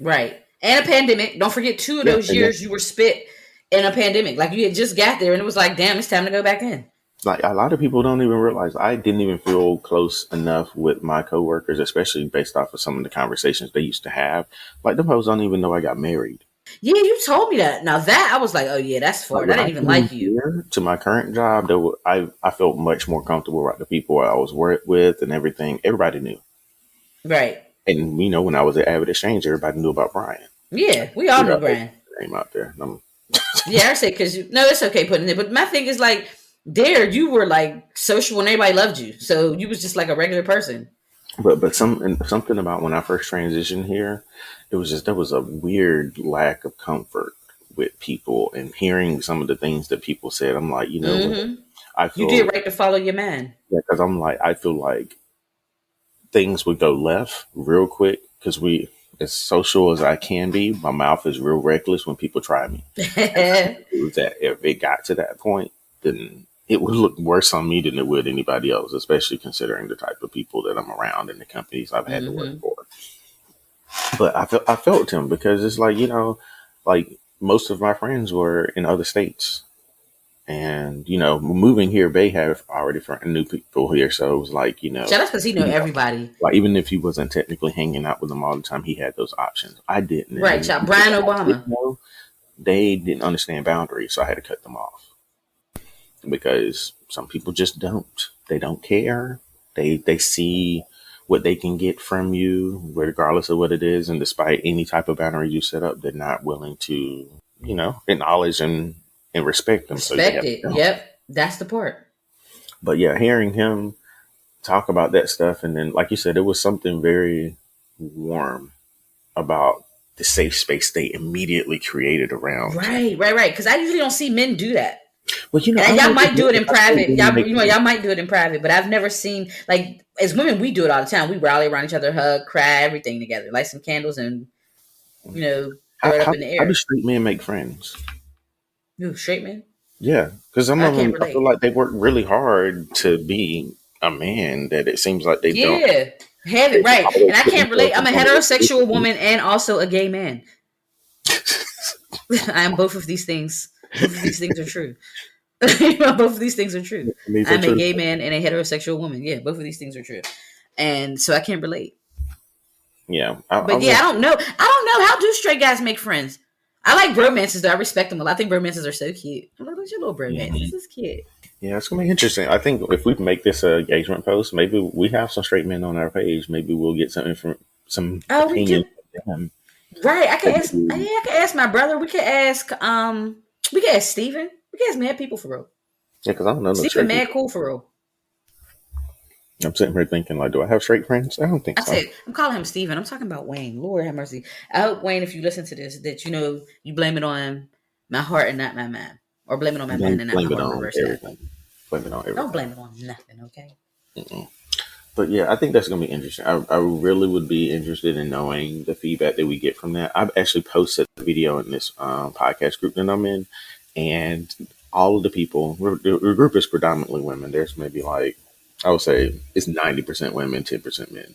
Right. And a pandemic. Don't forget 2 of Yeah, those and then years you were spit in a pandemic. Like you had just got there and it was like, damn, it's time to go back in. like a lot of people don't even realize I didn't even feel close enough with my coworkers, especially based off of some of the conversations they used to have. Like them folks don't even know I got married. Yeah, you told me that. Now that I was like, oh yeah, that's Like far. I when I didn't even came like you. here to my current job, I felt much more comfortable around the people I was with and everything. Everybody knew, Right. and when I was at Avid Exchange, everybody knew about Brian. Yeah, we all Put knew out Brian. name out there. Yeah, I say because no, it's okay putting it. But my thing is like, there you were like social and everybody loved you, so you was just like a regular person. But something about when I first transitioned here, it was just there was a weird lack of comfort with people and hearing some of the things that people said. I'm like, what? Mm-hmm. I You did feel right to follow your man. yeah, because I feel like things would go left real quick because as social as I can be, my mouth is real reckless when people try me. And I knew that if it got to that point, then it would look worse on me than it would anybody else, especially considering the type of people that I'm around and the companies I've had to work Mm-hmm. for. But I felt him because it's like, like most of my friends were in other states. And, moving here, they have already new people here. So it was like, Shout out because he know everybody. like even if he wasn't technically hanging out with them all the time, he had those options. I didn't, and Right, then child. people Brian that I Obama. didn't know, they didn't understand boundaries, so I had to cut them off because some people just don't. They don't care. They see what they can get from you, regardless of what it is, and despite any type of boundary you set up, they're not willing to, acknowledge and respect them. So you Respect have to it. go. Yep. That's the part. But yeah, hearing him talk about that stuff, and then like you said, it was something very warm about the safe space they immediately created around him. Right. Because I usually don't see men do that. Well, I And y'all don't might do it know. in I still private. didn't make Y'all might do it in private, but I've never seen like as women we do it all the time. We rally around each other, hug, cry, everything together, light some candles, and throw how, it up how, in the how do air. straight men make friends? Ooh, straight man. Yeah, because some I of can't them, I feel relate. like they work really hard to be a man that it seems like they don't. Yeah, have it They right, and always I put can't relate. themselves in I'm a vulnerable heterosexual positions. woman and also a gay man. I am both of these things. Both of these things are true. Both of these things are true. And these are I'm a true. gay man and a heterosexual woman. Yeah, both of these things are true, and so I can't relate. Yeah, I But yeah, will. I don't know. How do straight guys make friends? I like bromances though. I respect them a lot. I think bromances are so cute. I'm like, what's your little bromance? Mhm. This is cute. Yeah, it's gonna be interesting. I think if we make this a engagement post, maybe we have some straight men on our page. Maybe we'll get some Oh, we opinions do. from them. Right. I can Maybe ask. Yeah, I can ask my brother. We can ask Steven. We can ask mad people for real. yeah, because I don't know no Steven straight mad people. cool for real. I'm sitting here thinking, like, do I have straight friends? I don't think I so. said, I'm calling him Steven. I'm talking about Wayne. Lord have mercy. I hope Wayne, if you listen to this, that you blame it on my heart and not my mind. Or blame it on my mind Don't and not my blame it heart. on Reverse that. everything. Blame it on Don't everything. blame it on nothing, okay? Mm-mm. But yeah, I think that's going to be interesting. I really would be interested in knowing the feedback that we get from that. I've actually posted a video in this podcast group that I'm in, and all of the people, the group is predominantly women. There's maybe like, I would say it's 90% women, 10% men.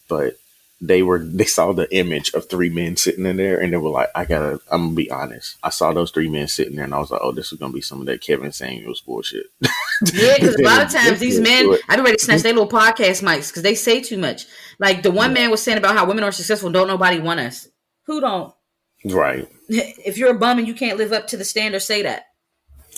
But they saw the image of three men sitting in there, and they were like, I'm gonna be honest. I saw those three men sitting there, and I was like, oh, this is gonna be some of that Kevin Samuels bullshit. Yeah, because a lot of times these men, Do it. I'd be ready to snatch their little podcast mics because they say too much. Like the one Yeah. man was saying about how women are successful, don't nobody want us. Who don't? Right. If you're a bum and you can't live up to the standard, say that.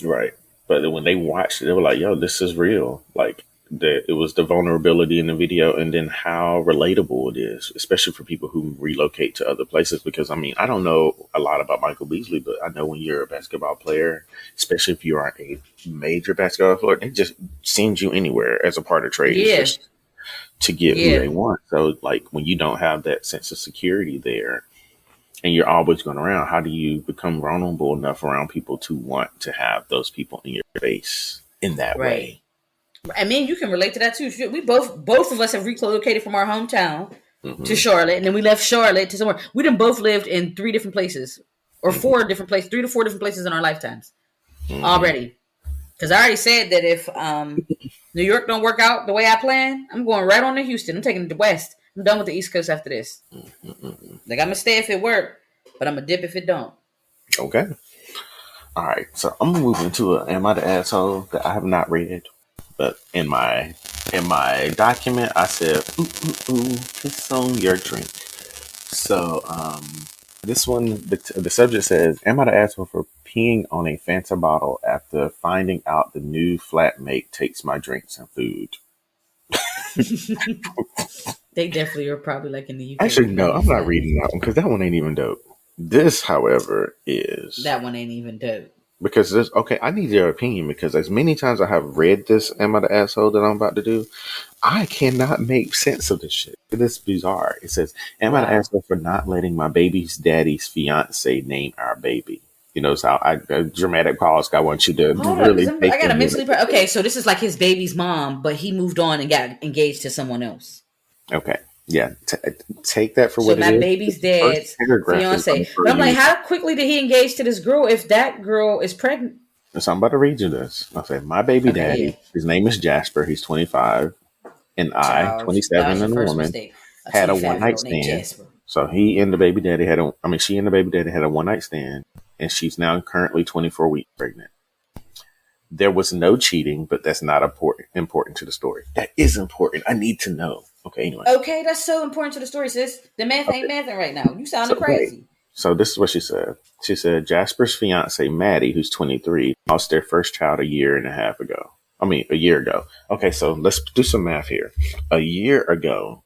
Right. But then when they watched it, they were like, yo, this is real. Like it was the vulnerability in the video, and then how relatable it is, especially for people who relocate to other places. Because I mean, I don't know a lot about Michael Beasley, but I know when you're a basketball player, especially if you are a major basketball player, they just send you anywhere as a part of trade. Yeah. Just to get who Yeah. they want. So like when you don't have that sense of security there, and you're always going around, how do you become vulnerable enough around people to want to have those people in your face in that way? I mean, you can relate to that too. We both of us have relocated from our hometown to Charlotte, and then we left Charlotte to somewhere. We done both lived in 3 different places, or 4 different places, 3 to 4 different places in our lifetimes already. Because I already said that if New York don't work out the way I plan, I'm going right on to Houston. I'm taking it to West. I'm done with the East Coast after this. Like I'm gonna stay if it work, but I'm gonna dip if it don't. Okay. All right. So I'm moving to a Am I the Asshole that I have not read, but in my document I said, ooh, piss on your drink. So this one, the subject says, am I the asshole for peeing on a Fanta bottle after finding out the new flatmate takes my drinks and food? They definitely are probably like in the UK. Actually, no, I'm not reading that one because that one ain't even dope. This, however, is... That one ain't even dope. Because this, okay, I need your opinion because as many times I have read this Am I the Asshole that I'm about to do, I cannot make sense of this shit. It is bizarre. It says, am I the asshole for not letting my baby's daddy's fiance name our baby? You know, so a dramatic pause. I want you to really take I gotta mentally... Okay, so this is like his baby's mom, but he moved on and got engaged to someone else. Okay. Yeah. Take that for what it is. So my baby's dad's fiance. But I'm like, how quickly did he engage to this girl if that girl is pregnant? So I'm about to read you this. I'll say, my baby daddy, his name is Jasper. He's 25. And I, 27 and a woman, had a one-night stand. So she and the baby daddy had a one-night stand. And she's now currently 24 weeks pregnant. There was no cheating, but that's not important to the story. That is important. I need to know. Okay, anyway. Okay, that's so important to the story, sis. The math ain't mathing right now. You sounding crazy. Right. So this is what she said. She said, Jasper's fiance, Maddie, who's 23, lost their first child a year ago. Okay, so let's do some math here. A year ago,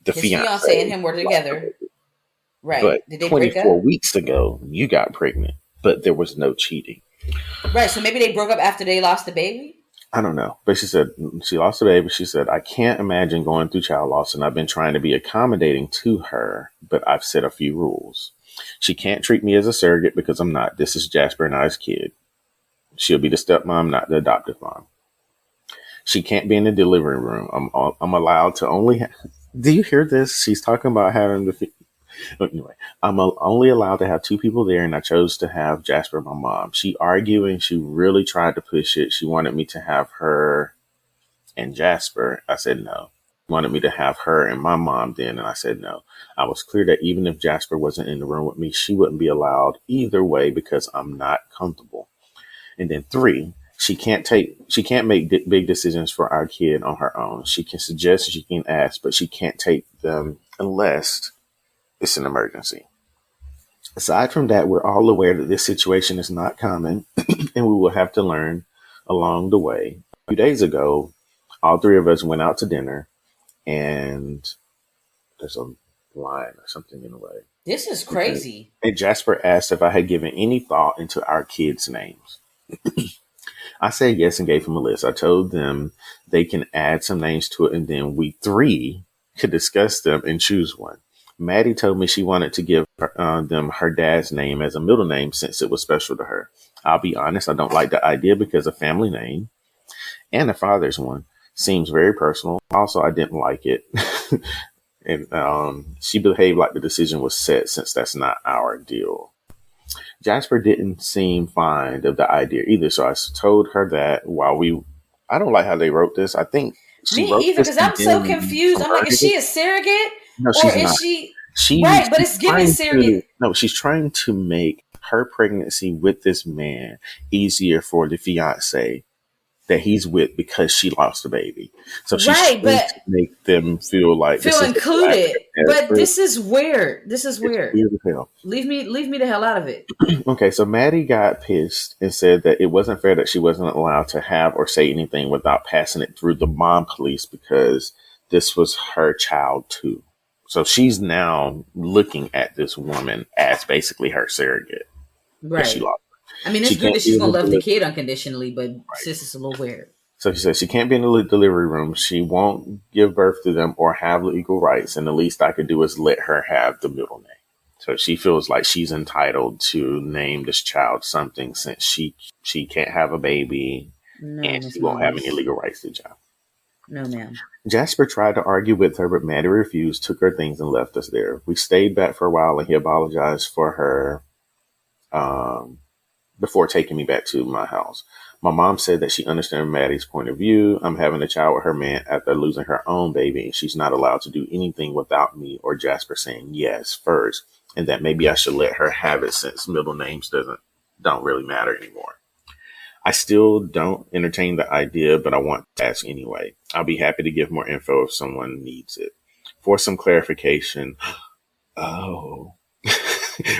the fiance and him were together. Right. But did they 24 weeks ago, you got pregnant, but there was no cheating. Right, so maybe they broke up after they lost the baby? I don't know. But she said she lost the baby. She said, I can't imagine going through child loss, and I've been trying to be accommodating to her, but I've set a few rules. She can't treat me as a surrogate because I'm not. This is Jasper and I's kid. She'll be the stepmom, not the adoptive mom. She can't be in the delivery room. I'm allowed to only... Do you hear this? She's talking about having the... Anyway, I'm only allowed to have 2 people there, and I chose to have Jasper, my mom. She arguing. She really tried to push it. She wanted me to have her and Jasper. I said no. She wanted me to have her and my mom then, and I said no. I was clear that even if Jasper wasn't in the room with me, she wouldn't be allowed either way because I'm not comfortable. And then 3, she can't make big decisions for our kid on her own. She can suggest, she can ask, but she can't take them unless it's an emergency. Aside from that, we're all aware that this situation is not common and we will have to learn along the way. A few days ago, all 3 of us went out to dinner and there's a line or something in the way. This is crazy. And Jasper asked if I had given any thought into our kids' names. I said yes and gave him a list. I told them they can add some names to it and then we 3 could discuss them and choose one. Maddie told me she wanted to give them her dad's name as a middle name since it was special to her. I'll be honest, I don't like the idea because a family name and a father's one. Seems very personal. Also, I didn't like it. And she behaved like the decision was set since that's not our deal. Jasper didn't seem fond of the idea either, so I told her that I don't like how they wrote this. I think she Me wrote either, this because to I'm so them confused. from I'm like, her is head. she a surrogate No, or she's is not. she She's right? But it's giving trying to surrogate. no, she's trying to make her pregnancy with this man easier for the fiance that he's with because she lost a baby. So she's Right, trying but to make them feel like feel this is a included. blessing. But this is weird. This is It's weird. weird as hell. Leave me the hell out of it. Okay, so Maddie got pissed and said that it wasn't fair that she wasn't allowed to have or say anything without passing it through the mom police because this was her child too. So she's now looking at this woman as basically her surrogate because she Right. lost. I mean, it's She good can't that be she's in the gonna love the delivery. kid unconditionally, but Right. sis is a little weird. So she says she can't be in the delivery room. She won't give birth to them or have legal rights, and the least I could do is let her have the middle name. So she feels like she's entitled to name this child something since she can't have a baby No, and Miss she won't have any Monies. legal rights to the child. No, ma'am. Jasper tried to argue with her, but Maddie refused, took her things, and left us there. We stayed back for a while, and he apologized for her before taking me back to my house. My mom said that she understands Maddie's point of view. I'm having a child with her man after losing her own baby, and she's not allowed to do anything without me or Jasper saying yes first, and that maybe I should let her have it since middle names don't really matter anymore. I still don't entertain the idea, but I want to ask anyway. I'll be happy to give more info if someone needs it. For some clarification, oh,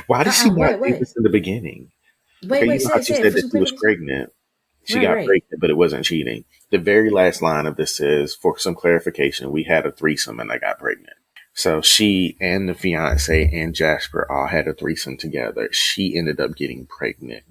why did she not do Wait. this in the beginning? Okay, you Wait, know how she say it said for that some she was clarification. pregnant. She Right, got right. pregnant, but it wasn't cheating. The very last line of this says, for some clarification, we had a threesome and I got pregnant. So she and the fiance and Jasper all had a threesome together. She ended up getting pregnant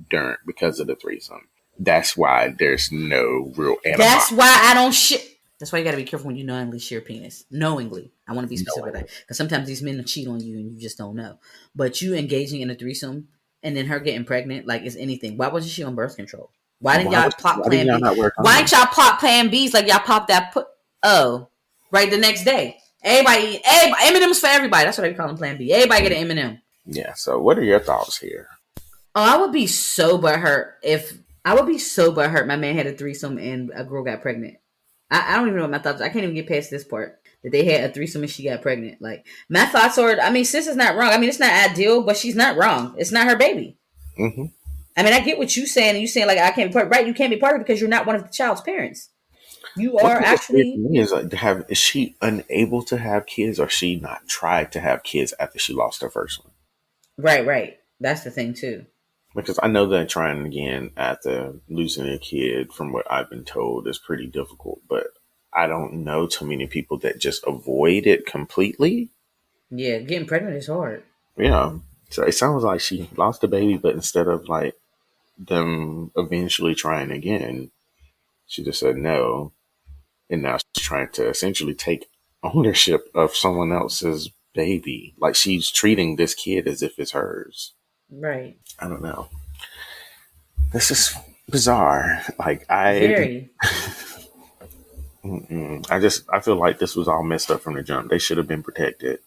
because of the threesome. That's why there's no real That's animosity. why I don't shit. That's why you gotta be careful when you knowingly share penis. Knowingly. I want to be specific with that. Because sometimes these men will cheat on you and you just don't know. But you engaging in a threesome and then her getting pregnant, like it's anything. Why wasn't she on birth control? Why didn't y'all plot Why did plan y'all B? not wear Why didn't condoms? y'all plot plan B's like y'all popped that right the next day? Everybody, M&M's for everybody. That's what they call them, plan B. Everybody get an M&M. Yeah. So what are your thoughts here? Oh, I would be so butthurt if I would be so butthurt my man had a threesome and a girl got pregnant. I don't even know what my thoughts are. I can't even get past this part that they had a threesome and she got pregnant. Like my thoughts are, I mean, sis is not wrong. I mean, it's not ideal, but she's not wrong. It's not her baby. Mm-hmm. I mean, I get what you saying. And you saying like I can't be part right. You can't be part of it because you're not one of the child's parents. You What are kind of weird to actually me is like, is she unable to have kids, or she not tried to have kids after she lost her first one? right. Right. That's the thing too. Because I know that trying again after losing a kid, from what I've been told, is pretty difficult. But I don't know too many people that just avoid it completely. Yeah, getting pregnant is hard. You know, so it sounds like she lost the baby, but instead of like them eventually trying again, she just said no, and now she's trying to essentially take ownership of someone else's baby. Like she's treating this kid as if it's hers. Right. I don't know. This is bizarre. Like Very. I feel like this was all messed up from the jump. They should have been protected.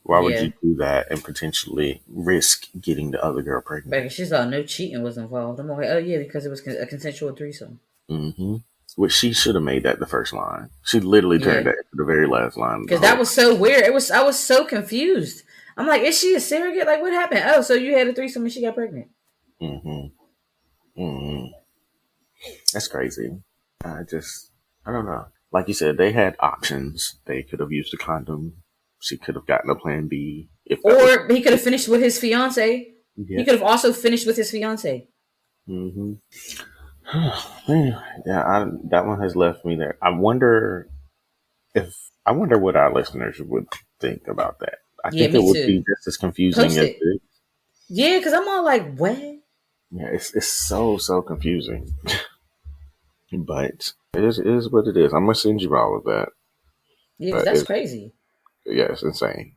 Why would Yeah. you do that and potentially risk getting the other girl pregnant? But she saw no cheating was involved. I'm like, oh yeah, because it was a consensual threesome. Mm-hmm. Which she should have made that the first line. She literally turned Yeah. that into the very last line. Because that was so weird. I was so confused. I'm like, is she a surrogate? Like, what happened? Oh, so you had a threesome and she got pregnant. Mm-hmm. Mm-hmm. That's crazy. I don't know. Like you said, they had options. They could have used a condom. She could have gotten a plan B. If that was, Or he could have finished with his fiance. yeah. He could have also finished with his fiance. Mm-hmm. Yeah, that one has left me there. I wonder what our listeners would think about that. I Yeah, think it me would be too. just as confusing Post as it. this. Yeah, because I'm all like, what? Yeah, it's so confusing. But it is what it is. I'm gonna send you all of that. Yeah, because But that's crazy. it's insane.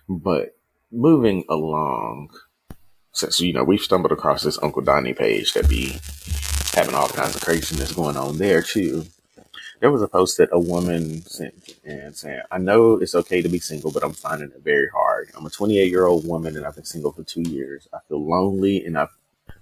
But moving along, since we've stumbled across this Uncle Donnie page that be having all kinds of craziness going on there too. There was a post that a woman sent and saying, I know it's okay to be single, but I'm finding it very hard. I'm a 28-year-old woman and I've been single for 2 years. I feel lonely and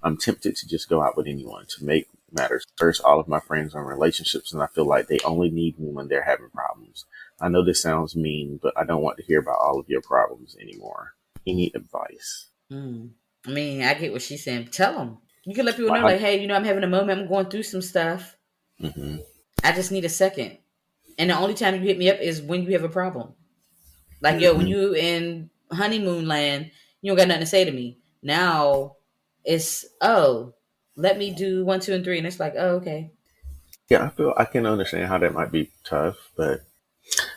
I'm tempted to just go out with anyone. To make matters worse, all of my friends are in relationships and I feel like they only need me when they're having problems. I know this sounds mean, but I don't want to hear about all of your problems anymore. Any advice? Mm. I mean, I get what she's saying. Tell them. You can let people Like, know, like, hey, I'm having a moment. I'm going through some stuff. mm-hmm. I just need a second. And the only time you hit me up is when you have a problem. Like, yo, when Mm-hmm. you in honeymoon land, you don't got nothing to say to me. Now it's, oh, let me do one, two, and three. And it's like, oh, okay. Yeah, I feel I can understand how that might be tough, but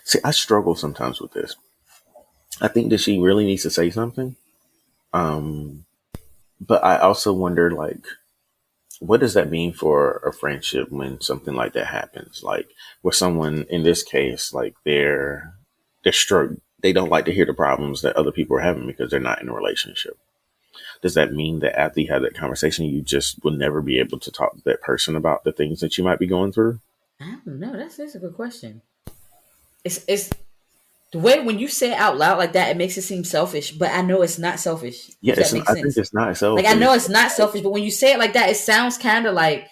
see, I struggle sometimes with this. I think that she really needs to say something. Um, but I also wonder, like, what does that mean for a friendship when something like that happens? Like, with someone in this case, like they're they don't like to hear the problems that other people are having because they're not in a relationship. Does that mean that after you have that conversation, you just will never be able to talk to that person about the things that you might be going through? I don't know. That's a good question. It's the way when you say it out loud like that, it makes it seem selfish, but I know it's not selfish. Yeah, If that makes I think sense. it's not Like I know selfish. it's not selfish, but when you say it like that, it sounds kind of like,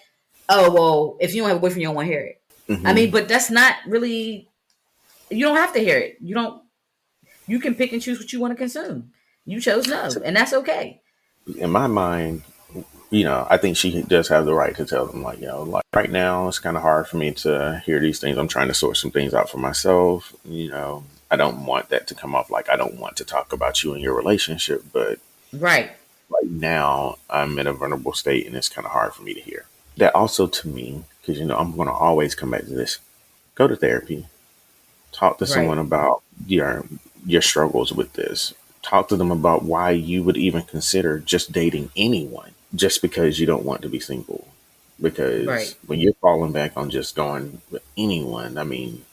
oh well, if you don't have a boyfriend, you don't want to hear it. I mean, Hmm. but that's not really. You don't have to hear it. You don't. You can pick and choose what you want to consume. You chose no, So and that's okay. in my mind, I think she does have the right to tell them, like, like right now, it's kind of hard for me to hear these things. I'm trying to sort some things out for myself. I don't want that to come off like I don't want to talk about you and your relationship, but Right. right now I'm in a vulnerable state and it's kind of hard for me to hear. That also to me, because, I'm going to always come back to this, go to therapy, talk to someone Right. about your struggles with this. Talk to them about why you would even consider just dating anyone just because you don't want to be single. Because Right. when you're falling back on just going with anyone, I mean,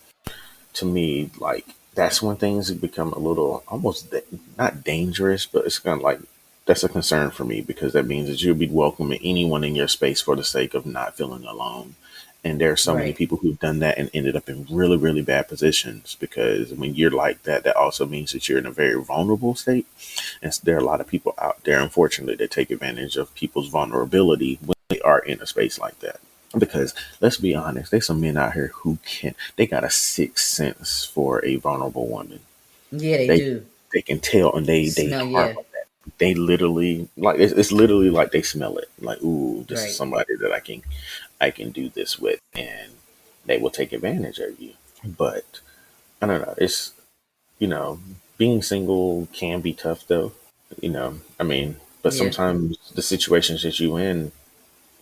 to me, like that's when things become a little almost not dangerous, but it's kind of like that's a concern for me because that means that you'll be welcoming anyone in your space for the sake of not feeling alone. And there are so many Right. people who've done that and ended up in really, really bad positions because when you're like that, that also means that you're in a very vulnerable state. And there are a lot of people out there, unfortunately, that take advantage of people's vulnerability when they are in a space like that. Because let's be honest, there's some men out here who they got a sixth sense for a vulnerable woman. Yeah, they They do. they can tell and they Smell. are Yeah. like that. They literally like it's literally like they smell it. Like, ooh, this is Right. somebody that I can do this with and they will take advantage of you. But I don't know. It's you know, being single can be tough though. I mean, but Yeah. sometimes the situations that you in,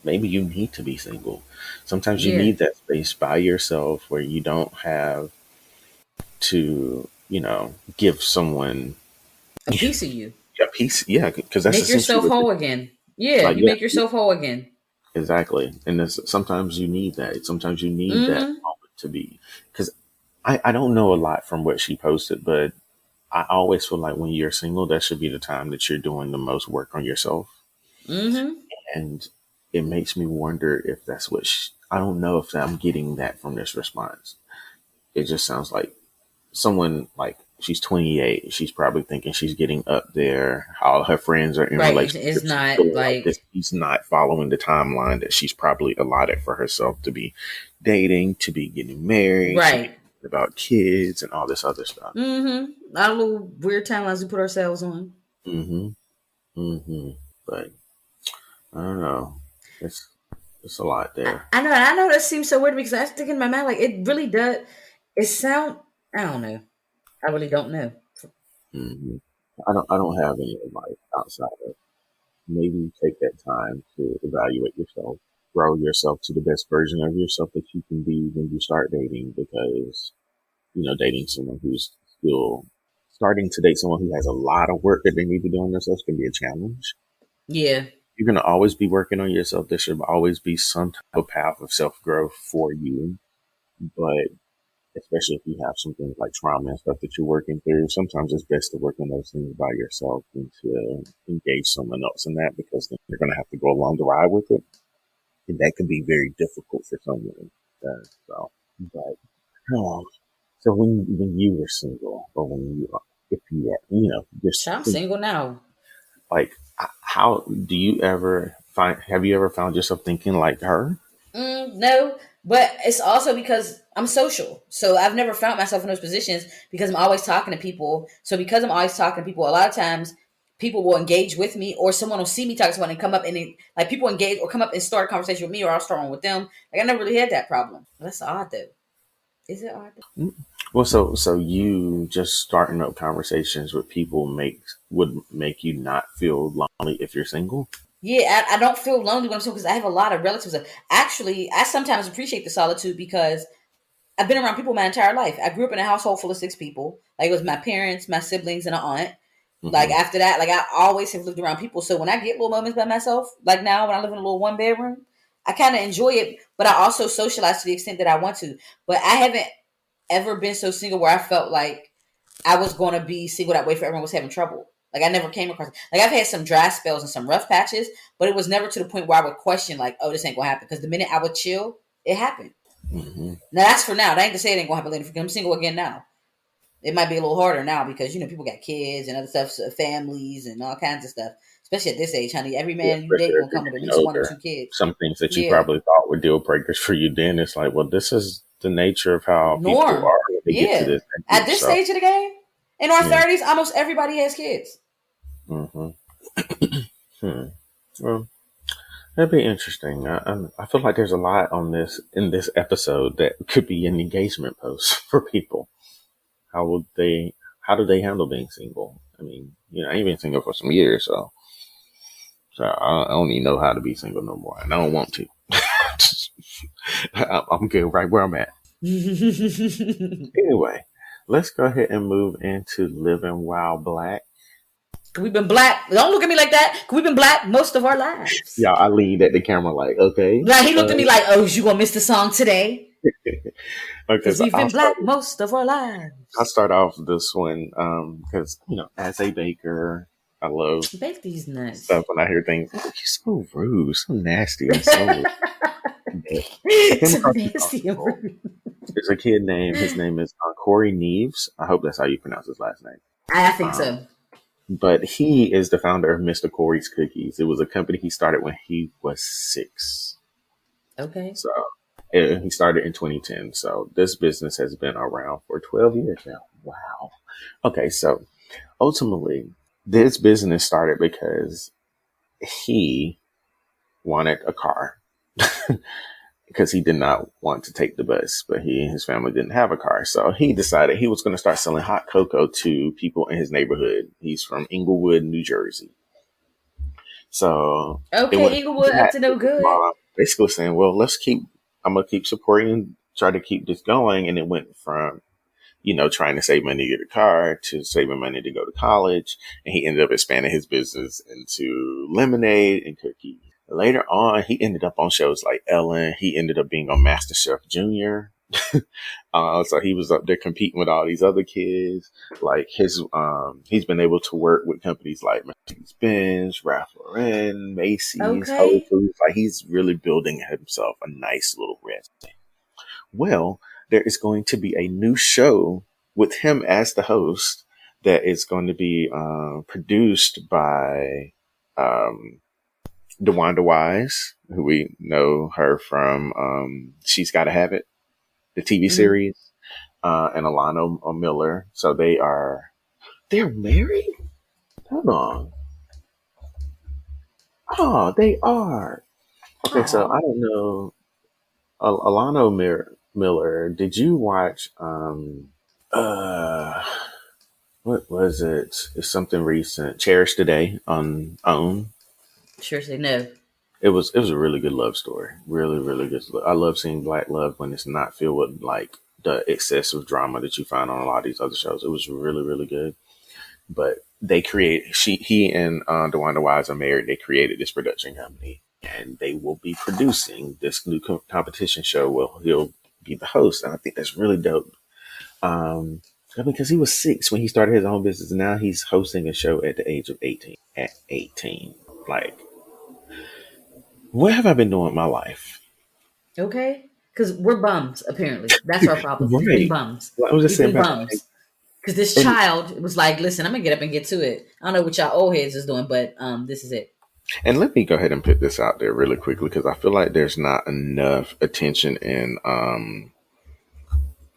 maybe you need to be single. Sometimes you Yeah. need that space by yourself where you don't have to, give someone A piece of you. a piece. Yeah, because that's Make essentially yourself what whole again. Yeah, like. you Yeah, make yourself whole again. exactly. And sometimes you need that. Sometimes you need that Mm-hmm. moment to be. Because I don't know a lot from what she posted, but I always feel like when you're single, that should be the time that you're doing the most work on yourself. Mm-hmm. And it makes me wonder if that's what I don't know if I'm getting that from this response. It just sounds like someone like she's 28. She's probably thinking she's getting up there. All her friends are in Right. It's relationships. She's not feeling like this. like She's not following the timeline that she's probably allotted for herself to be dating, to be getting married, to be right. about kids and all this other stuff. Mm-hmm. Our little weird timelines we put ourselves on. Hmm. Hmm. But I don't know. It's it's a lot there. I know that seems so weird because I was thinking in my mind, like it really does it sound I don't know. I really don't know. Hmm. I don't have any advice outside of maybe take that time to evaluate yourself, grow yourself to the best version of yourself that you can be when you start dating. Because dating someone who's still starting to date someone who has a lot of work that they need to do on themselves can be a challenge. Yeah. You're going to always be working on yourself. There should always be some type of path of self growth for you. But especially if you have some things like trauma and stuff that you're working through, sometimes it's best to work on those things by yourself than to engage someone else in that because then you're going to have to go along the ride with it. And that can be very difficult for someone. So. But oh, so when you were single, or when you if you are, just I'm single now. like how do you ever find? Have you ever found yourself thinking like her? No, but it's also because I'm social. So I've never found myself in those positions because I'm always talking to people. So because I'm always talking to people, a lot of times people will engage with me, or someone will see me talk to someone and come up and like people engage or come up and start a conversation with me, or I'll start one with them. Like I never really had that problem. That's odd though. Is it odd? Mm. Well, so you just starting up conversations with people would make you not feel lonely if you're single. Yeah, I don't feel lonely when I'm single because I have a lot of relatives. Actually, I sometimes appreciate the solitude because I've been around people my entire life. I grew up in a household full of six people. Like it was my parents, my siblings, and an aunt. Like Hmm. after that, like I always have lived around people. So when I get little moments by myself, like now when I live in a little one bedroom, I kind of enjoy it. But I also socialize to the extent that I want to. But I haven't ever been so single where I felt like I was going to be single that way for everyone was having trouble. Like I never came across like I've had some dry spells and some rough patches, but it was never to the point where I would question like, oh, this ain't gonna happen. Because the minute I would chill, it happened. Hmm. Now that's for now. That ain't to say it ain't gonna happen later. Because I'm single again now. It might be a little harder now because people got kids and other stuff, so families and all kinds of stuff. Especially at this age, honey. Every Yeah, man you date especially gonna as you're come with at getting least one or older. two kids. Some things that you Yeah, probably thought were deal breakers for you then, it's like, well, this is the nature of how people norm. are when they get to Yeah, this at age. this So, stage of the game, in our yeah. 30s, almost everybody has kids. Hmm. Hmm. Well, that'd be interesting. I feel like there's a lot on this in this episode that could be an engagement post for people. How would they? How do they handle being single? I mean, I ain't been single for some years, so I don't even know how to be single no more, and I don't want to. I'm good right where I'm at. Anyway, let's go ahead and move into living while black. We've been black. Don't look at me like that. We've been black most of our lives. Yeah, I leaned at the camera like, okay, Like he uh, looked at me like, "Oh, you gonna miss the song today?" okay. Because So we've been black most of our I'll lives. start off this one because as a baker, I love Bake these nuts. stuff when I hear things. Oh, you're so rude, so nasty, and so. But I came So across this nasty and article. rude. There's a kid named his name is Corey Neves. I hope that's how you pronounce his last name. I think Um, so. but he is the founder of Mr. Corey's Cookies. It was a company he started when he was 6. Okay. So he started in 2010. So this business has been around for 12 years now. Wow. Okay, so ultimately, this business started because he wanted a car because he did not want to take the bus, but he and his family didn't have a car. So he decided he was going to start selling hot cocoa to people in his neighborhood. He's from Inglewood, New Jersey. So it Okay, went from Inglewood up that to to no his good. mom basically saying, well, I'm going to keep supporting and try to keep this going. And it went from, trying to save money to get a car to saving money to go to college. And he ended up expanding his business into lemonade and cookies. Later on, he ended up on shows like Ellen. He ended up being on MasterChef Junior. So he was up there competing with all these other kids. Like he's been able to work with companies like Mercedes-Benz, Ralph Lauren, Macy's, Whole Okay. Foods. Like he's really building himself a nice little resume. Well, there is going to be a new show with him as the host that is going to be produced by um, DeWanda Wise, who we know her from She's Gotta Have It, the TV Mm-hmm. series, and Alana Miller. So they're married? Hold on. Oh, they are. Okay, so Oh, I don't know. Alana Miller, did you watch, uh, what was it? It's something recent. Cherish Today on OWN. sure say no. It was a really good love story. Really, really good. I love seeing black love when it's not filled with like the excessive drama that you find on a lot of these other shows. It was really, really good. But he and DeWanda Wise are married. They created this production company, and they will be producing this new competition show. Well, he'll be the host, and I think that's really dope. I mean, because he was 6 when he started his own business, and now he's hosting a show at the age of 18. At 18, like, what have I been doing with my life? Okay. Because we're bums, apparently. That's our problem. We've been Right. bums. Well, I was just We've saying been about like, bums. Because this and child was like, listen, I'm going to get up and get to it. I don't know what y'all old heads is doing, but this is it. and let me go ahead and put this out there really quickly because I feel like there's not enough attention and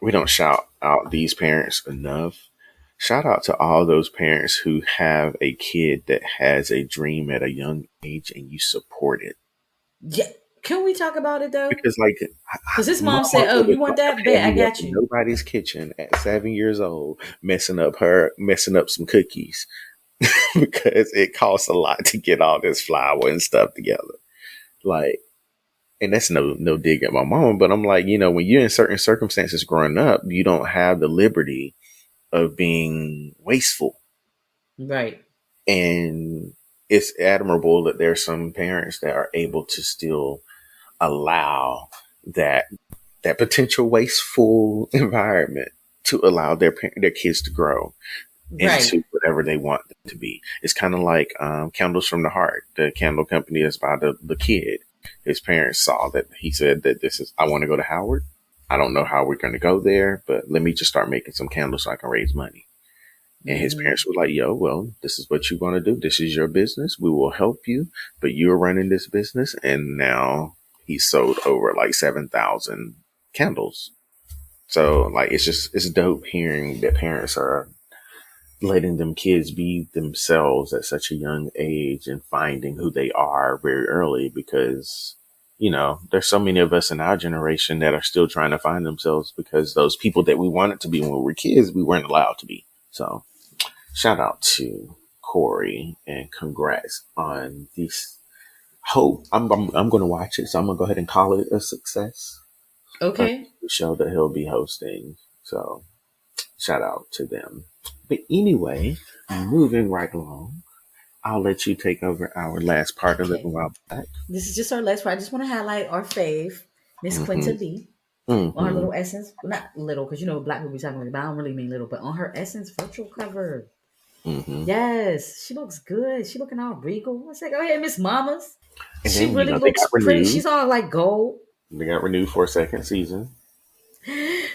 we don't shout out these parents enough. Shout out to all those parents who have a kid that has a dream at a young age and you support it. Yeah. Can we talk about it, though? Because like Because his my mom said, heart oh, would you have want not have that? had Bet, I me up got in you. nobody's kitchen at 7 years old, messing up some cookies because it costs a lot to get all this flour and stuff together. Like, and that's no dig at my mom, but I'm like, when you're in certain circumstances growing up, you don't have the liberty of being wasteful. Right. And it's admirable that there's some parents that are able to still allow that potential wasteful environment to allow their kids to grow Right. into whatever they want them to be. It's kind of like Candles from the Heart, the candle company is by the kid. His parents saw that he said that I want to go to Howard. I don't know how we're going to go there, but let me just start making some candles so I can raise money. And his Mm-hmm. parents were like, yo, well, this is what you want to do. This is your business. We will help you, but you're running this business. And now he sold over like 7,000 candles. So like, it's dope hearing that parents are letting them kids be themselves at such a young age and finding who they are very early because, there's so many of us in our generation that are still trying to find themselves because those people that we wanted to be when we were kids, we weren't allowed to be. So shout out to Cory and congrats on this. Hope I'm going to watch it, so I'm going to go ahead and call it a success. Okay. The show that he'll be hosting. So shout out to them. But anyway, moving right along, I'll let you take over our last part of Living Okay. While Black. This is just our last part. I just want to highlight our fave, Miss Mm-hmm. Quinta B, on her Mm-hmm. little Essence. Well, not little, because black people be talking about it, but I don't really mean little, but on her Essence virtual cover. Mm-hmm. Yes, she looks good. She looking all regal. I said, go ahead, Miss Mamas. And She then, really they looks got pretty. renewed. She's all like gold. They got renewed for a second season.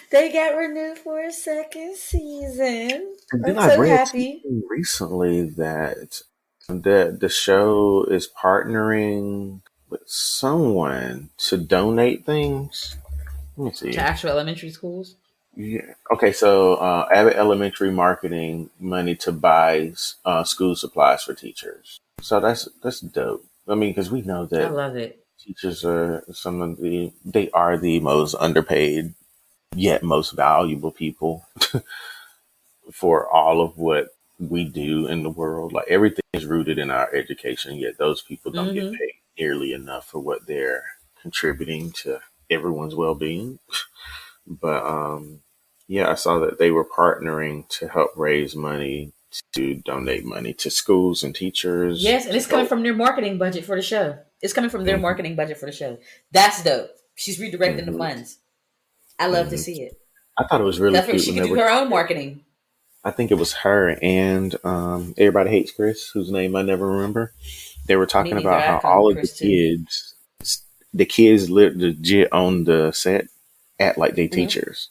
They got renewed for a second season. And then I'm I so read happy. something recently that the show is partnering with someone to donate things. Let me To see. actual elementary schools. Yeah. Okay. So Abbott Elementary marketing money to buy school supplies for teachers. So that's dope. I mean, because we know I that love it. teachers are they are the most underpaid yet most valuable people for all of what we do in the world. Like everything is rooted in our education, yet those people don't get Mm-hmm. paid nearly enough for what they're contributing to everyone's well being. But yeah, I saw that they were partnering to help raise money to donate money to schools and teachers Yes, and to it's coming help. from their marketing budget for the show. It's coming from their Hmm. marketing budget for the show. That's dope. She's redirecting the Hmm. funds. I love to Hmm. see it. I thought it was really That's what cute she when could they do were her own talking. marketing. I think it was her and Everybody Hates Chris, whose name I never remember. They were Me talking neither. about I how come all of Chris too. the kids live legit on the set act like they Mm-hmm. teachers.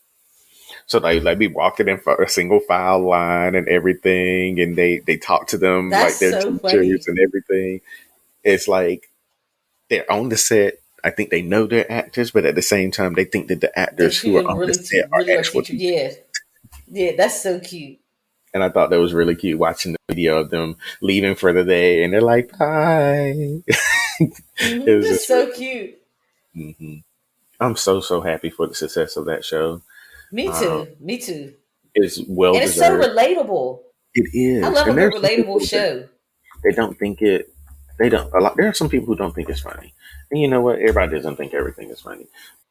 So they like be walking in for a single file line and everything, and they talk to them That's like they're so teachers funny. and everything. It's like they're on the set. I think they know they're actors, but at the same time, they think that the They actors treat who are them on the really, set are really like actual teachers. teachers. Yeah, yeah. That's so cute. And I thought that was really cute watching the video of them leaving for the day, and they're like, "Bye." It Mm-hmm. was That's just so really. cute. Hmm. I'm so happy for the success of that show. Me Um, too. Me too. it's well And it's so deserved. relatable. It I is, love a and good there's some relatable people that show. they don't think it. They don't. A lot. There are some people who don't think it's funny, and you know what? Everybody doesn't think everything is funny.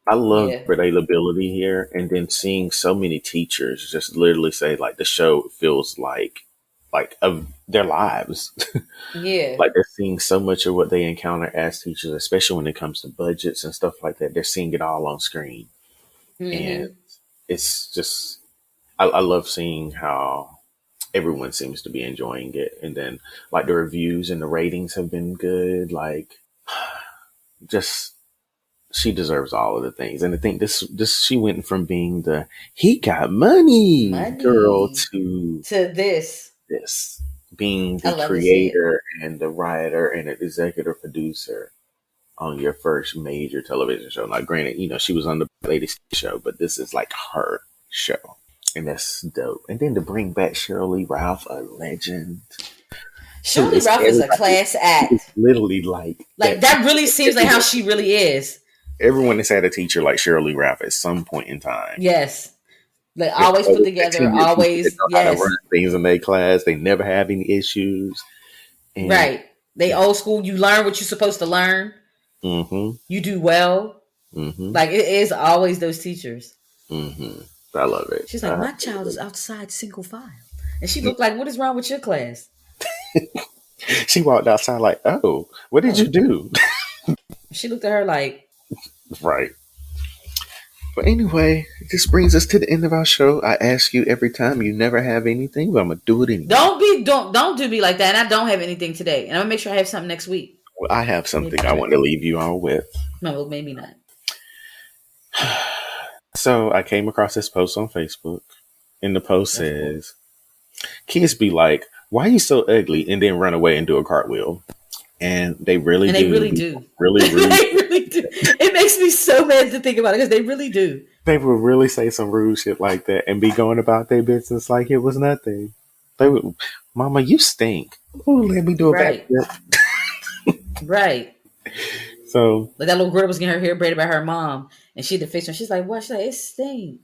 I love Yeah. relatability here, and then seeing so many teachers just literally say like the show feels like of their lives. Yeah. Like they're seeing so much of what they encounter as teachers, especially when it comes to budgets and stuff like that. They're seeing it all on screen, and Mm-hmm. it's just I love seeing how everyone seems to be enjoying it. And then like the reviews and the ratings have been good. Like just she deserves all of the things. And I think this she went from being the he got money girl Money to to this. this being I the love to see it. creator and the writer and the executive producer on your first major television show. Now, granted, she was on the latest show, but this is like her show. And that's dope. And then to bring back Shirley Ralph, a legend, who Shirley is Ralph is a everybody, class who is act. literally like Like that. that really seems like how she really is. Everyone has had a teacher like Shirley Ralph at some point in time. Yes. Like They're always put always that together, tenured teacher that always know how to yes. run things in their class. They never have any issues. And Right. They old school. You learn what you're supposed to learn. mm-hmm, You do well. mm-hmm, Like it is always those teachers. mm-hmm. I love it. She's like, my child is outside single file. And she looked like, what is wrong with your class? She walked outside like, oh, what did you Oh. do? She looked at her like, Right. But anyway, this brings us to the end of our show. I ask you every time, you never have anything, but I'm gonna do it anyway. don't do me like that. And I don't have anything today. And I'm gonna make sure I have something next week. Well, I have something Maybe I not. want to leave you all with. No, well, maybe not. So I came across this post on Facebook, and the post That's cool. says, "Kids be like, why are you so ugly?" and then run away and do a cartwheel. And they really And do. they really do. Really rude. They really do. It makes me so mad to think about it because they really do. They would really say some rude shit like that and be going about their business like it was nothing. They would, Mama, you stink. Oh, let me do a Right. backflip. Right. So Like that little girl was getting her hair braided by her mom, and she had to fix her. She's like, "What?" She's like, "It stink."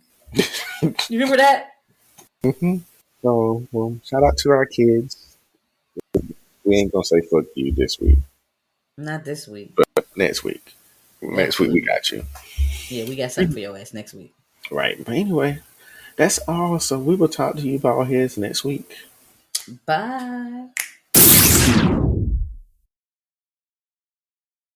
You remember that? mhm. So, well, shout out to our kids. We ain't gonna say fuck you this week, Not this week. but next week. Next week we got you. Yeah, we got something for your ass next week. Right. But anyway, that's all. So we will talk to you about heads next week. Bye.